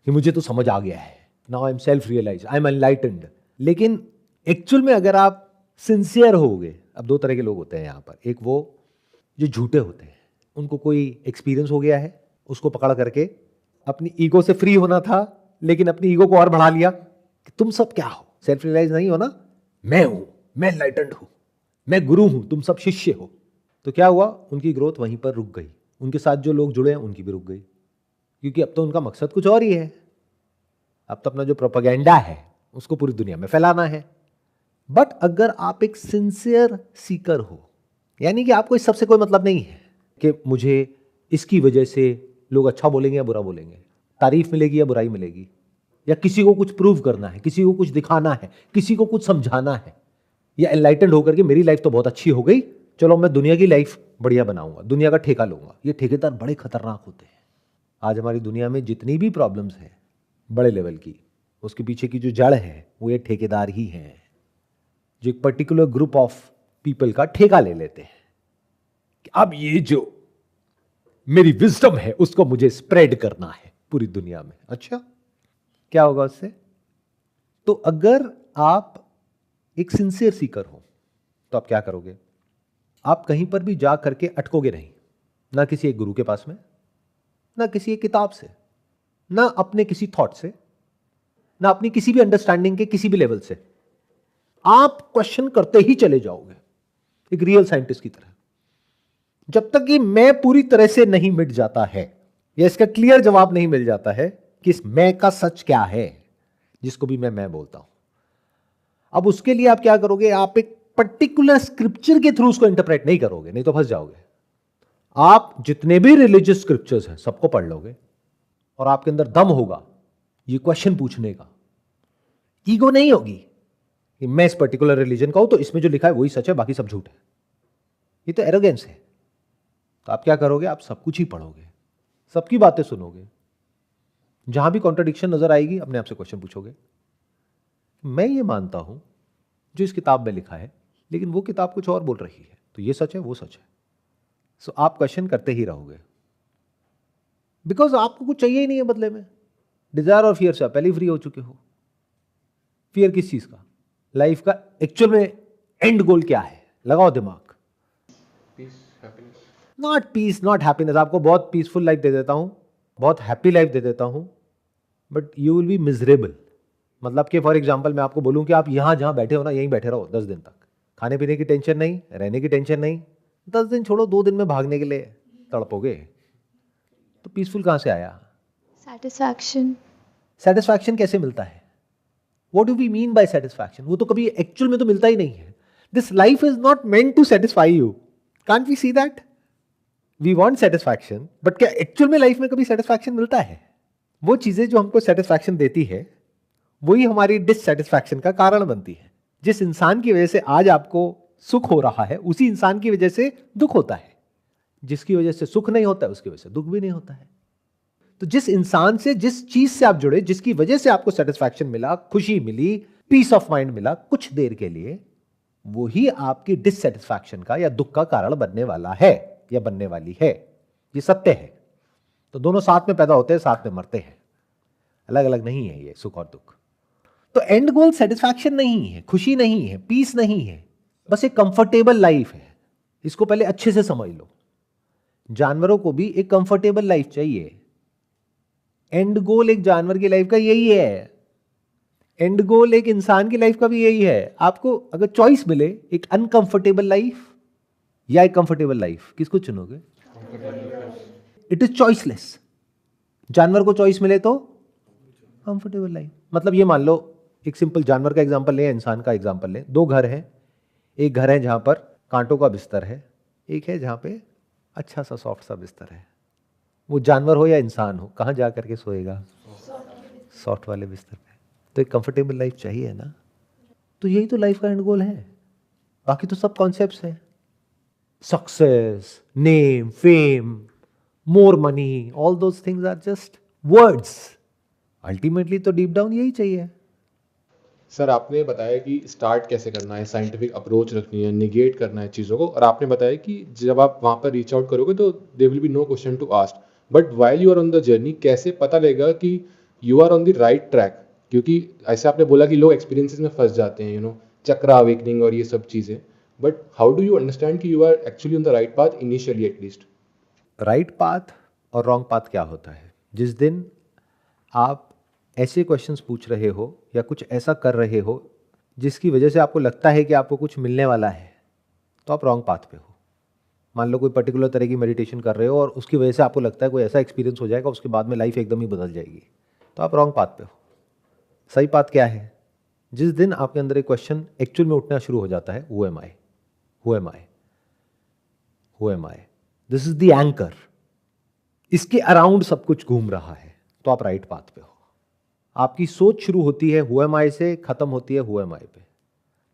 कि मुझे तो समझ आ गया है, now I am self realize, I am enlightened. लेकिन एक्चुअल में अगर आप सिंसियर होगे, अब दो तरह के लोग होते हैं यहाँ पर, एक वो जो झूठे होते हैं, उनको कोई एक्सपीरियंस हो गया है, उसको पकड़ करके अपनी ईगो से फ्री होना था, लेकिन अपनी ईगो को और बढ़ा लिया कि तुम सब क्या हो, सेल्फ रियलाइज नहीं हो ना, मैं हूं, मैं एनलाइटेंड हूं, मैं गुरु हूं, तुम सब शिष्य हो। तो क्या हुआ, उनकी ग्रोथ वहीं पर रुक गई, उनके साथ जो लोग जुड़े हैं उनकी भी रुक गई, क्योंकि अब तो उनका मकसद कुछ और ही है। अब तो अपना जो प्रोपेगेंडा है उसको पूरी दुनिया में फैलाना है। बट अगर आप एक सिंसियर सीकर हो, यानी कि आपको इस सबसे कोई मतलब नहीं है कि मुझे इसकी वजह से लोग अच्छा बोलेंगे या बुरा बोलेंगे, तारीफ मिलेगी या बुराई मिलेगी, या किसी को कुछ प्रूव करना है, किसी को कुछ दिखाना है, किसी को कुछ समझाना है, या एनलाइटेंड होकर के मेरी लाइफ तो बहुत अच्छी हो गई, चलो मैं दुनिया की लाइफ बढ़िया बनाऊंगा, दुनिया का ठेका लूंगा। ये ठेकेदार बड़े खतरनाक होते हैं। आज हमारी दुनिया में जितनी भी प्रॉब्लम्स हैं बड़े लेवल की, उसके पीछे की जो जड़ है वो ये ठेकेदार ही हैं, जो एक पर्टिकुलर ग्रुप ऑफ पीपल का ठेका ले लेते हैं कि अब ये जो मेरी विजडम है उसको मुझे स्प्रेड करना है पूरी दुनिया में। अच्छा, क्या होगा उससे? तो अगर आप एक सिंसियर सीकर हो तो आप क्या करोगे? आप कहीं पर भी जा करके अटकोगे नहीं, ना किसी एक गुरु के पास में, ना किसी एक किताब से, ना अपने किसी थॉट से, ना अपनी किसी भी अंडरस्टैंडिंग के किसी भी लेवल से। आप क्वेश्चन करते ही चले जाओगे एक रियल साइंटिस्ट की तरह, जब तक कि मैं पूरी तरह से नहीं मिट जाता है, या इसका क्लियर जवाब नहीं मिल जाता है कि इस मैं का सच क्या है, जिसको भी मैं बोलता हूं। अब उसके लिए आप क्या करोगे? आप एक पर्टिकुलर स्क्रिप्चर के थ्रू उसको इंटरप्रेट नहीं करोगे, नहीं तो फंस जाओगे। आप जितने भी रिलीजियस स्क्रिप्चर्स हैं सबको पढ़ लोगे, और आपके अंदर दम होगा ये क्वेश्चन पूछने का। ईगो नहीं होगी कि मैं इस पर्टिकुलर रिलीजन का हूं तो इसमें जो लिखा है वही सच है, बाकी सब झूठ है। ये तो एरोगेंस है। तो आप क्या करोगे? आप सब कुछ ही पढ़ोगे, सबकी बातें सुनोगे, जहां भी कॉन्ट्रडिक्शन नजर आएगी अपने आप से क्वेश्चन पूछोगे। मैं ये मानता हूं जो इस किताब में लिखा है, लेकिन वो किताब कुछ और बोल रही है, तो ये सच है वो सच है। सो आप क्वेश्चन करते ही रहोगे, बिकॉज आपको कुछ चाहिए ही नहीं है बदले में। डिजायर और फियर से आप पहले ही फ्री हो चुके हो। फियर किस चीज का? लाइफ का एक्चुअल में एंड गोल क्या है? लगाओ दिमाग। Peace, happiness. Not peace, not happiness. आपको बहुत पीसफुल लाइफ दे देता हूं, बहुत हैप्पी लाइफ दे देता हूं, but you will be miserable. मतलब कि फॉर एग्जाम्पल मैं आपको बोलूं कि आप यहां जहां बैठे हो ना, यहीं बैठे रहो 10 दिन तक, खाने पीने की टेंशन नहीं, रहने की टेंशन नहीं। 10 दिन छोड़ो, 2 दिन में भागने के लिए तड़पोगे, तो पीसफुल कहां से आया? सेटिस्फैक्शन। सेटिस्फैक्शन कैसे मिलता है? What do we mean by satisfaction? वो तो कभी एक्चुअल में तो मिलता ही नहीं है. This life is not meant to satisfy you. Can't we see that? We want satisfaction, but क्या एक्चुअल में लाइफ में कभी सेटिस्फैक्शन मिलता है? वो चीजें जो हमको सेटिस्फैक्शन देती है वही हमारी डिससेटिस्फैक्शन का कारण बनती है. जिस इंसान की वजह से आज आपको सुख हो रहा है, उसी इंसान की वजह से दुख होता है. जिसकी वजह से सुख नहीं होता है, उसकी वजह से दुख भी नहीं होता है. तो जिस इंसान से, जिस चीज से आप जुड़े, जिसकी वजह से आपको सेटिस्फैक्शन मिला, खुशी मिली, पीस ऑफ माइंड मिला कुछ देर के लिए, वो ही आपकी डिससेटिस्फैक्शन का या दुख का कारण बनने वाला है या बनने वाली है. ये सत्य है. तो दोनों साथ में पैदा होते हैं, साथ में मरते हैं. अलग अलग नहीं है ये सुख और दुख. तो एंड गोल सेटिस्फैक्शन नहीं है, खुशी नहीं है, पीस नहीं है, बस एक कंफर्टेबल लाइफ है. इसको पहले अच्छे से समझ लो. जानवरों को भी एक कंफर्टेबल लाइफ चाहिए. एंड गोल एक जानवर की लाइफ का यही है. एंड गोल एक इंसान की लाइफ का भी यही है. आपको अगर चॉइस मिले, एक अनकंफर्टेबल लाइफ या एक कंफर्टेबल लाइफ, किसको चुनोगे? It is choiceless. जानवर को चॉइस मिले तो कंफर्टेबल लाइफ. मतलब ये मान लो, एक सिंपल जानवर का एग्जांपल लें, इंसान का एग्जांपल लें. दो घर हैं. एक घर है जहां पर कांटों का बिस्तर है, एक है जहां पे अच्छा सा सॉफ्ट सा बिस्तर है. वो जानवर हो या इंसान हो, कहां जा करके सोएगा? सॉफ्ट वाले बिस्तर पे. तो एक कंफर्टेबल लाइफ चाहिए ना. तो यही तो लाइफ का एंड गोल है. बाकी तो सब कॉन्सेप्ट्स हैं. Success, name, fame, more money, all those things are just words. Ultimately तो डीप डाउन यही चाहिए. सर आपने बताया कि स्टार्ट कैसे करना है, साइंटिफिक अप्रोच रखनी है, निगेट करना है चीज़ों को, और आपने बताया कि जब आप वहाँ पर रीच आउट करोगे तो there will be no question to ask. But while you are on the journey, कैसे पता लगेगा कि you are on the right track? क्योंकि ऐसे आपने बोला कि लोग एक्सपीरियंसेस में फंस जाते हैं, चक्र अवेकनिंग और ये सब चीज़ें. But how do you understand कि you are actually on the right path initially at least? Right path और रॉन्ग पाथ क्या होता है? जिस दिन आप ऐसे क्वेश्चंस पूछ रहे हो या कुछ ऐसा कर रहे हो जिसकी वजह से आपको लगता है कि आपको कुछ मिलने वाला है, तो आप रॉन्ग पाथ पे हो. मान लो कोई पर्टिकुलर तरह की मेडिटेशन कर रहे हो और उसकी वजह से आपको लगता है कोई ऐसा एक्सपीरियंस हो जाएगा, उसके बाद में लाइफ एकदम ही बदल जाएगी, तो आप रॉन्ग पाथ पे हो. सही पाथ क्या है? जिस दिन आपके अंदर एक क्वेश्चन एक्चुअल में उठना शुरू हो जाता है, who am I, who am I, who am I, this is the anchor. इसके अराउंड सब कुछ घूम रहा है, तो आप राइट पाथ पे हो. आपकी सोच शुरू होती है हु एम आई से, खत्म होती है हु एम आई पे.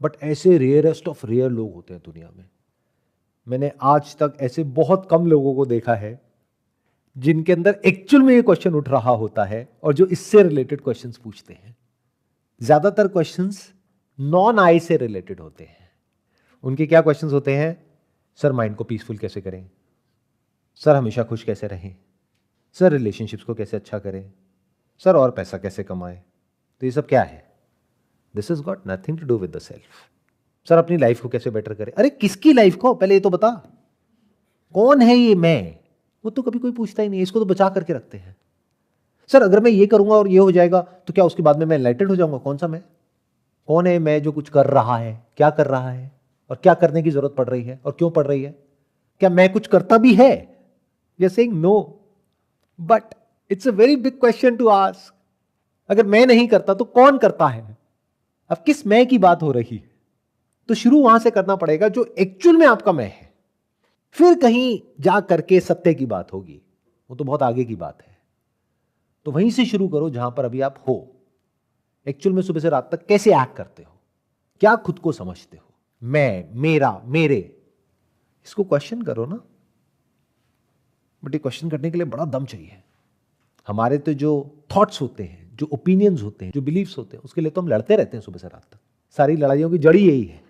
बट ऐसे रेयरेस्ट ऑफ रेयर लोग होते हैं दुनिया में. मैंने आज तक ऐसे बहुत कम लोगों को देखा है जिनके अंदर एक्चुअल में ये क्वेश्चन उठ रहा होता है और जो इससे रिलेटेड क्वेश्चंस पूछते हैं. ज्यादातर क्वेश्चंस नॉन आई से रिलेटेड होते हैं. उनके क्या क्वेश्चंस होते हैं? सर माइंड को पीसफुल कैसे करें, सर हमेशा खुश कैसे रहें, सर रिलेशनशिप्स को कैसे अच्छा करें, सर और पैसा कैसे कमाएं. तो ये सब क्या है? This is got nothing to do with the self. Sir अपनी लाइफ को कैसे बेटर करें. अरे किसकी लाइफ को? पहले ये तो बता, कौन है ये मैं? वो तो कभी कोई पूछता ही नहीं. इसको तो बचा करके रखते हैं. सर अगर मैं ये करूंगा और ये हो जाएगा तो क्या उसके बाद में मैं एनलाइटेड हो जाऊंगा? कौन सा मैं? कौन है मैं जो कुछ कर रहा है, क्या कर रहा है, और क्या करने की जरूरत पड़ रही है और क्यों पड़ रही है? क्या मैं कुछ करता भी है? You are saying no, but it's a very big question to ask. अगर मैं नहीं करता तो कौन करता है? अब किस मैं की बात हो रही है? तो शुरू वहां से करना पड़ेगा जो एक्चुअल में आपका मैं है. फिर कहीं जा करके सत्य की बात होगी, वो तो बहुत आगे की बात है. तो वहीं से शुरू करो जहां पर अभी आप हो. एक्चुअल में सुबह से रात तक कैसे एक्ट करते हो, क्या खुद को समझते हो, मैं, मेरा, मेरे, इसको क्वेश्चन करो ना. बट ये क्वेश्चन करने के लिए बड़ा दम चाहिए. हमारे तो जो थॉट्स होते हैं, जो ओपिनियंस होते हैं, जो बिलीव्स होते हैं, उसके लिए तो हम लड़ते रहते हैं सुबह से रात तक. सारी लड़ाइयों की जड़ यही है,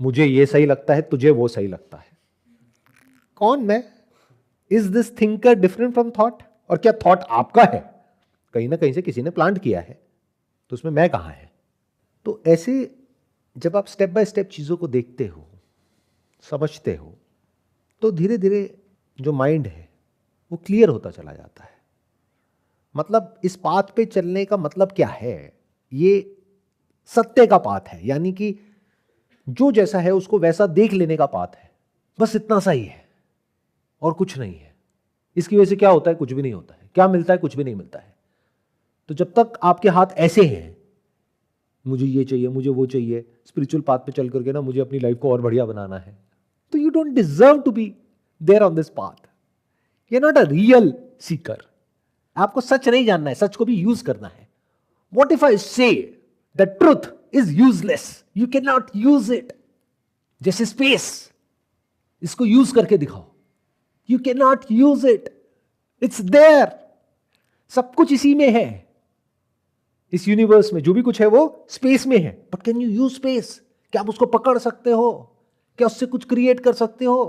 मुझे ये सही लगता है, तुझे वो सही लगता है. कौन मैं? Is this thinker different from thought? और क्या थॉट आपका है? कहीं ना कहीं से किसी ने प्लांट किया है, तो उसमें मैं कहां है? तो ऐसे जब आप स्टेप बाय स्टेप चीजों को देखते हो, समझते हो, तो धीरे धीरे जो माइंड है वो क्लियर होता चला जाता है. मतलब इस पाथ पे चलने का मतलब क्या है? ये सत्य का पाथ है, यानी कि जो जैसा है उसको वैसा देख लेने का पाथ है. बस इतना सा ही है और कुछ नहीं है. इसकी वजह से क्या होता है? कुछ भी नहीं होता है. क्या मिलता है? कुछ भी नहीं मिलता है. तो जब तक आपके हाथ ऐसे हैं मुझे ये चाहिए, मुझे वो चाहिए, स्पिरिचुअल पाथ पे चल करके ना मुझे अपनी लाइफ को और बढ़िया बनाना है, तो you don't deserve to be there on this path. You are not a real seeker. आपको सच नहीं जानना है, सच को भी यूज करना है। What if I say the truth is useless, you can not use it. जैसे स्पेस, इसको यूज करके दिखाओ, you can not use it, it's there, सब कुछ इसी में है। इस यूनिवर्स में जो भी कुछ है वो स्पेस में है, but can you use space? क्या आप उसको पकड़ सकते हो? क्या उससे कुछ क्रिएट कर सकते हो?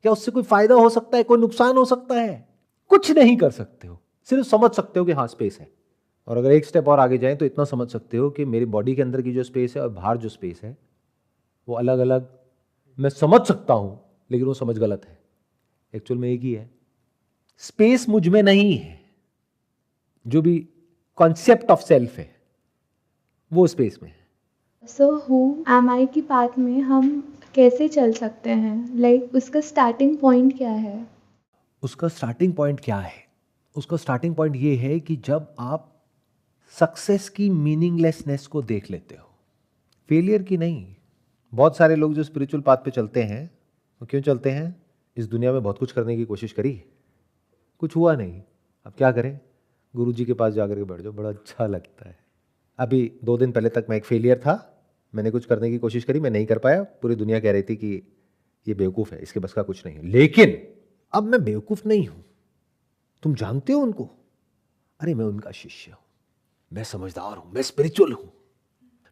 क्या उससे कोई फायदा हो सकता है, कोई नुकसान हो सकता है? कुछ नहीं कर सकते हो, सिर्फ समझ सकते हो कि हाँ स्पेस है। और अगर एक स्टेप और आगे जाएं तो इतना समझ सकते हो कि मेरी बॉडी के अंदर की जो स्पेस है और बाहर जो स्पेस है वो अलग अलग मैं समझ सकता हूं, लेकिन वो समझ गलत है। एक्चुअल में एक ही है। स्पेस मुझ में नहीं है, जो भी कॉन्सेप्ट ऑफ सेल्फ है वो स्पेस में है। सो हु एम आई की पाथ में हम कैसे चल सकते हैं? लाइक उसका स्टार्टिंग पॉइंट क्या है? उसका स्टार्टिंग पॉइंट क्या है? उसका स्टार्टिंग पॉइंट ये है कि जब आप सक्सेस की मीनिंगलेसनेस को देख लेते हो, फेलियर की नहीं। बहुत सारे लोग जो स्पिरिचुअल पाथ पे चलते हैं वो क्यों चलते हैं? इस दुनिया में बहुत कुछ करने की कोशिश करी, कुछ हुआ नहीं, अब क्या करें? गुरु जी के पास जाकर के बैठ जाओ, बड़ा अच्छा लगता है। अभी 2 दिन पहले तक मैं एक फेलियर था, मैंने कुछ करने की कोशिश करी, मैं नहीं कर पाया, पूरी दुनिया कह रही थी कि ये बेवकूफ़ है, इसके बस का कुछ नहीं है। लेकिन अब मैं बेवकूफ़ नहीं हूं, तुम जानते हो उनको? अरे मैं उनका शिष्य हूं, मैं समझदार हूं, मैं स्पिरिचुअल हूं।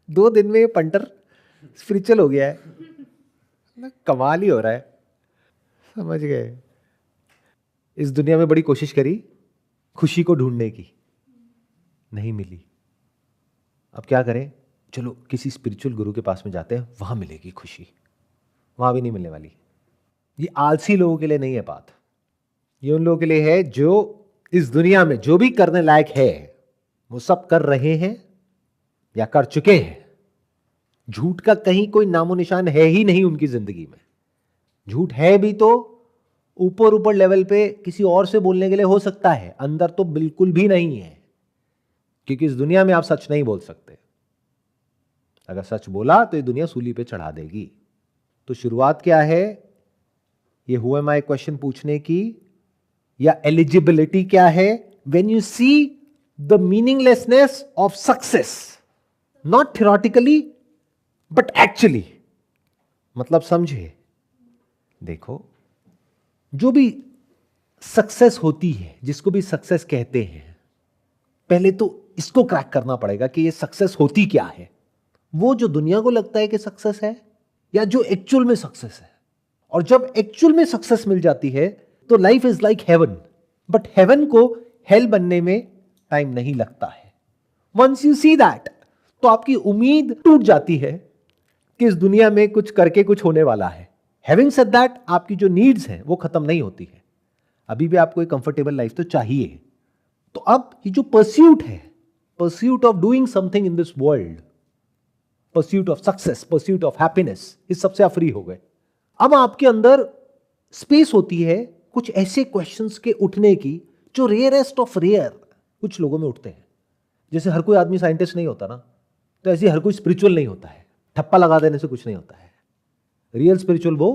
2 दिन में ये पंटर स्पिरिचुअल हो गया है ना, कमाल ही हो रहा है। समझ गए? इस दुनिया में बड़ी कोशिश करी खुशी को ढूंढने की, नहीं मिली। अब क्या करें? चलो किसी स्पिरिचुअल गुरु के पास में जाते हैं, वहां मिलेगी खुशी। वहां भी नहीं मिलने वाली। ये आलसी लोगों के लिए नहीं है बात, ये उन लोगों के लिए है जो इस दुनिया में जो भी करने लायक है वो सब कर रहे हैं या कर चुके हैं। झूठ का कहीं कोई नामो निशान है ही नहीं उनकी जिंदगी में। झूठ है भी तो ऊपर ऊपर लेवल पे किसी और से बोलने के लिए हो सकता है, अंदर तो बिल्कुल भी नहीं है। क्योंकि इस दुनिया में आप सच नहीं बोल सकते। अगर सच बोला तो ये दुनिया सूली पे चढ़ा देगी। तो शुरुआत क्या है? ये हु एम आई क्वेश्चन पूछने की, या एलिजिबिलिटी क्या है? When you see the meaninglessness of success, not theoretically but actually. मतलब समझे, देखो जो भी सक्सेस होती है, जिसको भी सक्सेस कहते हैं, पहले तो इसको क्रैक करना पड़ेगा कि ये सक्सेस होती क्या है। वो जो दुनिया को लगता है कि सक्सेस है, या जो एक्चुअल में सक्सेस है। और जब एक्चुअल में सक्सेस मिल जाती है तो life is like heaven. But heaven को हेल बनने में टाइम नहीं लगता है। वंस यू सी दैट, तो आपकी उम्मीद टूट जाती है कि इस दुनिया में कुछ करके कुछ होने वाला है। हैविंग सेड दैट, आपकी जो नीड्स हैं वो खत्म नहीं होती है। अभी भी आपको एक कंफर्टेबल लाइफ तो चाहिए। तो अब ये जो परस्यूट है, pursuit of doing something in this world, pursuit of success, pursuit of happiness, इस सबसे आप फ्री हो गए। अब आपके अंदर स्पेस होती है कुछ ऐसे क्वेश्चंस के उठने की जो रेयरेस्ट ऑफ रेयर कुछ लोगों में उठते हैं। जैसे हर कोई आदमी साइंटिस्ट नहीं होता ना, तो ऐसे हर कोई स्पिरिचुअल नहीं होता है। ठप्पा लगा देने से कुछ नहीं होता है। रियल स्पिरिचुअल वो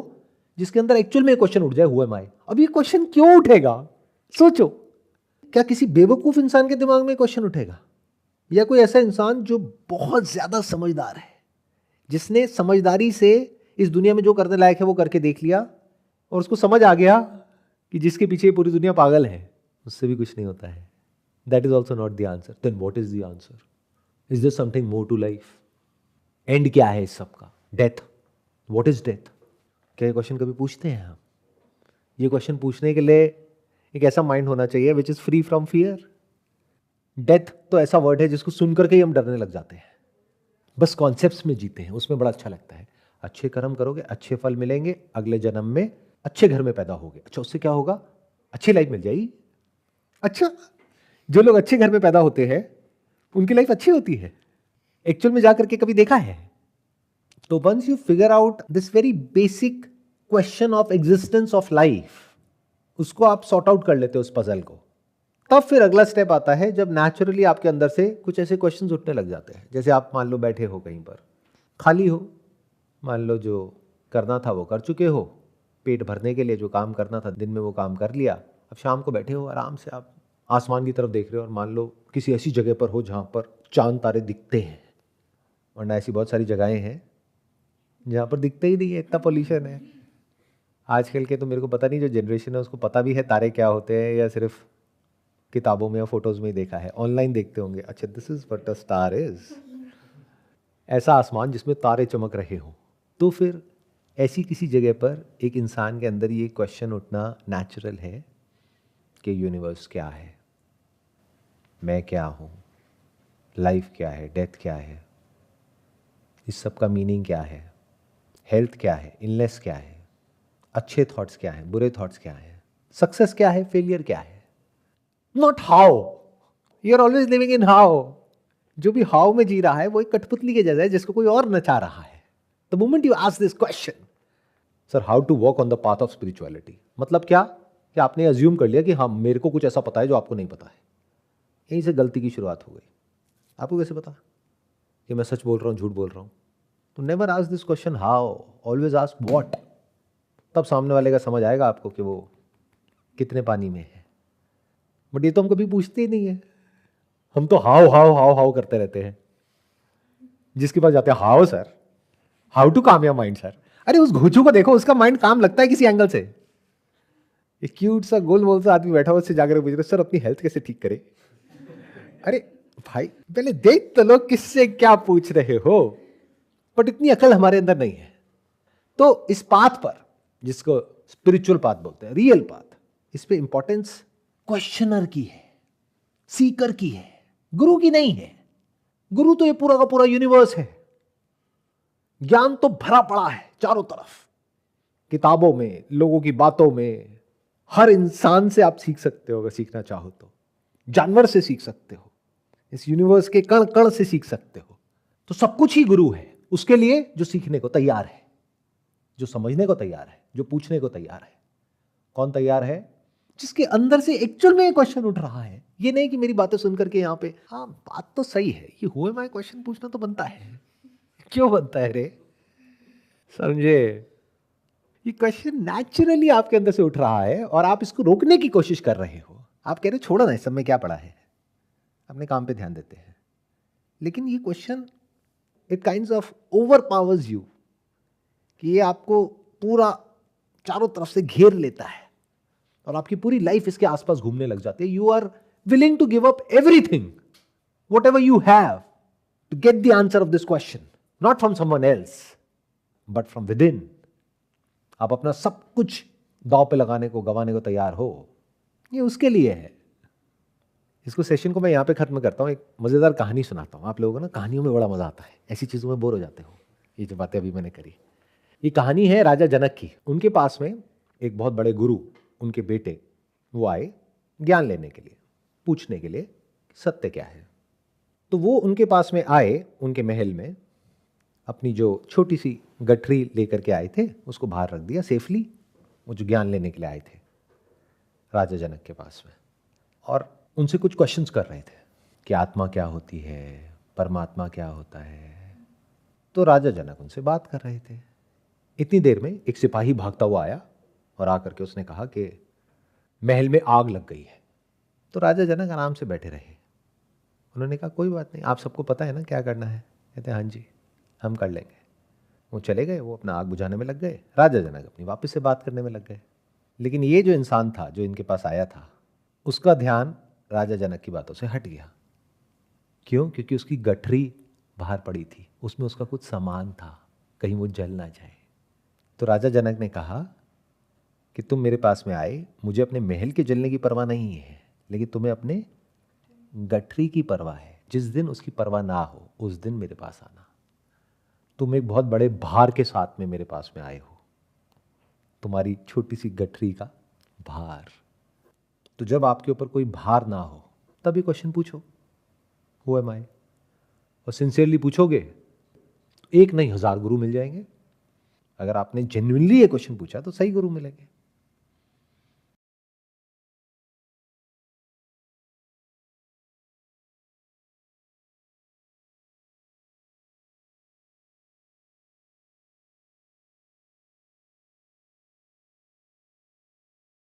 जिसके अंदर एक्चुअल में क्वेश्चन उठ जाए, हु एम आई। अब ये क्वेश्चन क्यों उठेगा? सोचो, क्या किसी बेवकूफ इंसान के दिमाग में क्वेश्चन उठेगा? या कोई ऐसा इंसान जो बहुत ज्यादा समझदार है, जिसने समझदारी से इस दुनिया में जो करने लायक है वो करके देख लिया और उसको समझ आ गया कि जिसके पीछे पूरी दुनिया पागल है, उससे भी कुछ नहीं होता है। That is also not the answer. Then what is the answer? Is there something more to life? And क्या है इस सब का? डेथ। What is death? क्या ये क्वेश्चन कभी पूछते हैं हम? ये क्वेश्चन पूछने के लिए एक ऐसा माइंड होना चाहिए which is free from fear. Death तो ऐसा वर्ड है जिसको सुन करके ही हम डरने लग जाते हैं। बस कॉन्सेप्ट्स में जीते हैं, उसमें बड़ा अच्छा लगता है। अच्छे कर्म करोगे, अच्छे फल मिलेंगे, अगले जन्म में अच्छे घर में पैदा होगे। अच्छा, उससे क्या होगा? अच्छी लाइफ मिल जाएगी। अच्छा, जो लोग अच्छे घर में पैदा होते हैं उनकी लाइफ अच्छी होती है। एक्चुअल में जाकर के कभी देखा है? तो once you figure out this very basic question of existence of life, उसको आप सॉर्ट आउट कर लेते हो उस पजल को, तब फिर अगला स्टेप आता है जब नेचुरली आपके अंदर से कुछ ऐसे क्वेश्चंस उठने लग जाते हैं। जैसे आप मान लो बैठे हो कहीं पर, खाली हो, मान लो जो करना था वो कर चुके हो, पेट भरने के लिए जो काम करना था दिन में वो काम कर लिया, अब शाम को बैठे हो आराम से, आप आसमान की तरफ देख रहे हो और मान लो किसी ऐसी जगह पर हो जहाँ पर चांद तारे दिखते हैं, वरना ऐसी बहुत सारी जगहें हैं जहाँ पर दिखते ही नहीं है, इतना पोल्यूशन है आजकल के। तो मेरे को पता नहीं जो जनरेशन है उसको पता भी है तारे क्या होते हैं या सिर्फ किताबों में या फोटोज़ में ही देखा है, ऑनलाइन देखते होंगे, अच्छा this is what a star is, ऐसा आसमान जिसमें तारे चमक रहे हों। तो फिर ऐसी किसी जगह पर एक इंसान के अंदर ये क्वेश्चन उठना नेचुरल है कि यूनिवर्स क्या है, मैं क्या हूँ, लाइफ क्या है, डेथ क्या है, इस सब का मीनिंग क्या है, हेल्थ क्या है, इलनेस क्या है, अच्छे थॉट्स क्या हैं, बुरे थॉट्स क्या हैं, सक्सेस क्या है, फेलियर क्या है। Not how, you are always living in how. जो भी हाउ में जी रहा है वो एक कठपुतली के जैसा है जिसको कोई और नचा रहा है। The moment you ask this question, sir how to walk on the path of spirituality, मतलब क्या कि आपने अज्यूम कर लिया कि हाँ मेरे को कुछ ऐसा पता है जो आपको नहीं पता है। यहीं से गलती की शुरुआत हो गई। आपको कैसे पता कि मैं सच बोल रहा हूँ झूठ बोल रहा हूँ? तो never ask this question how, always ask what. तब सामने वाले का समझ आएगा आपको कि वो कितने पानी में है। बट ये तो हम कभी पूछते ही नहीं है, हम तो हाउ हाउ हाउ हाउ करते रहते हैं। जिसके पास जाते हैं how sir, how to calm your mind sir, अरे उस घुचू को देखो, उसका माइंड काम लगता है किसी एंगल से। एक क्यूट सा गोल मोल सा आदमी बैठा हुआ, उससे जाकर पूछ रहे सर अपनी हेल्थ कैसे ठीक करे। अरे भाई पहले देख तो लो किससे क्या पूछ रहे हो। बट इतनी अकल हमारे अंदर नहीं है। तो इस पाथ पर, जिसको स्पिरिचुअल पाथ बोलते हैं, रियल पाथ, इस पे इंपॉर्टेंस क्वेश्चनर की है, सीकर की है, गुरु की नहीं है। गुरु तो ये पूरा का पूरा यूनिवर्स है, ज्ञान तो भरा पड़ा है चारों तरफ, किताबों में, लोगों की बातों में। हर इंसान से आप सीख सकते हो अगर सीखना चाहो तो, जानवर से सीख सकते हो, इस यूनिवर्स के कण कण से सीख सकते हो। तो सब कुछ ही गुरु है उसके लिए जो सीखने को तैयार है, जो समझने को तैयार है, जो पूछने को तैयार है। कौन तैयार है? जिसके अंदर से एक्चुअल में क्वेश्चन उठ रहा है। ये नहीं कि मेरी बातें सुनकर के यहाँ पे हाँ बात तो सही है, ये हुए मैं क्वेश्चन पूछना तो बनता है। क्यों बनता है रे? समझे? ये क्वेश्चन नेचुरली आपके अंदर से उठ रहा है और आप इसको रोकने की कोशिश कर रहे हो। आप कह रहे छोड़ो ना, इस सब में क्या पड़ा है, अपने काम पे ध्यान देते हैं। लेकिन ये question it kinds of over powers you, कि ये आपको पूरा चारों तरफ से घेर लेता है और आपकी पूरी लाइफ इसके आसपास घूमने लग जाती है। You are willing to give up everything, whatever you have, to get the answer of this question, not from someone else but from within. आप अपना सब कुछ दांव पे लगाने को, गंवाने को तैयार हो, ये उसके लिए है। इसको सेशन को मैं यहाँ पे खत्म करता हूँ, एक मज़ेदार कहानी सुनाता हूँ। आप लोगों को ना कहानियों में बड़ा मज़ा आता है, ऐसी चीज़ों में बोर हो जाते हो। ये जो बातें अभी मैंने करी, ये कहानी है राजा जनक की। उनके पास में एक बहुत बड़े गुरु, उनके बेटे, वो आए ज्ञान लेने के लिए, पूछने के लिए सत्य क्या है। तो वो उनके पास में आए, उनके महल में अपनी जो छोटी सी गठरी लेकर के आए थे उसको बाहर रख दिया सेफली। वो जो ज्ञान लेने के लिए आए थे राजा जनक के पास में, और उनसे कुछ क्वेश्चंस कर रहे थे कि आत्मा क्या होती है, परमात्मा क्या होता है। तो राजा जनक उनसे बात कर रहे थे। इतनी देर में एक सिपाही भागता हुआ आया और आकर के उसने कहा कि महल में आग लग गई है। तो राजा जनक आराम से बैठे रहे। उन्होंने कहा कोई बात नहीं, आप सबको पता है ना क्या करना है। कहते हाँ जी हम कर लेंगे। वो चले गए, वो अपना आग बुझाने में लग गए, राजा जनक अपनी वापस से बात करने में लग गए। लेकिन ये जो इंसान था जो इनके पास आया था, उसका ध्यान राजा जनक की बातों से हट गया। क्यों? क्योंकि उसकी गठरी बाहर पड़ी थी, उसमें उसका कुछ सामान था, कहीं वो जल ना जाए। तो राजा जनक ने कहा कि तुम मेरे पास में आए, मुझे अपने महल के जलने की परवाह नहीं है, लेकिन तुम्हें अपने गठरी की परवाह है। जिस दिन उसकी परवाह ना हो उस दिन मेरे पास आना। तुम एक बहुत बड़े भार के साथ में मेरे पास में आए हो, तुम्हारी छोटी सी गठरी का भार। तो जब आपके ऊपर कोई भार ना हो तभी क्वेश्चन पूछो, हु एम आई। और सिंसियरली पूछोगे तो एक नहीं 1000 गुरु मिल जाएंगे। अगर आपने जेन्युइनली ये क्वेश्चन पूछा तो सही गुरु मिलेंगे।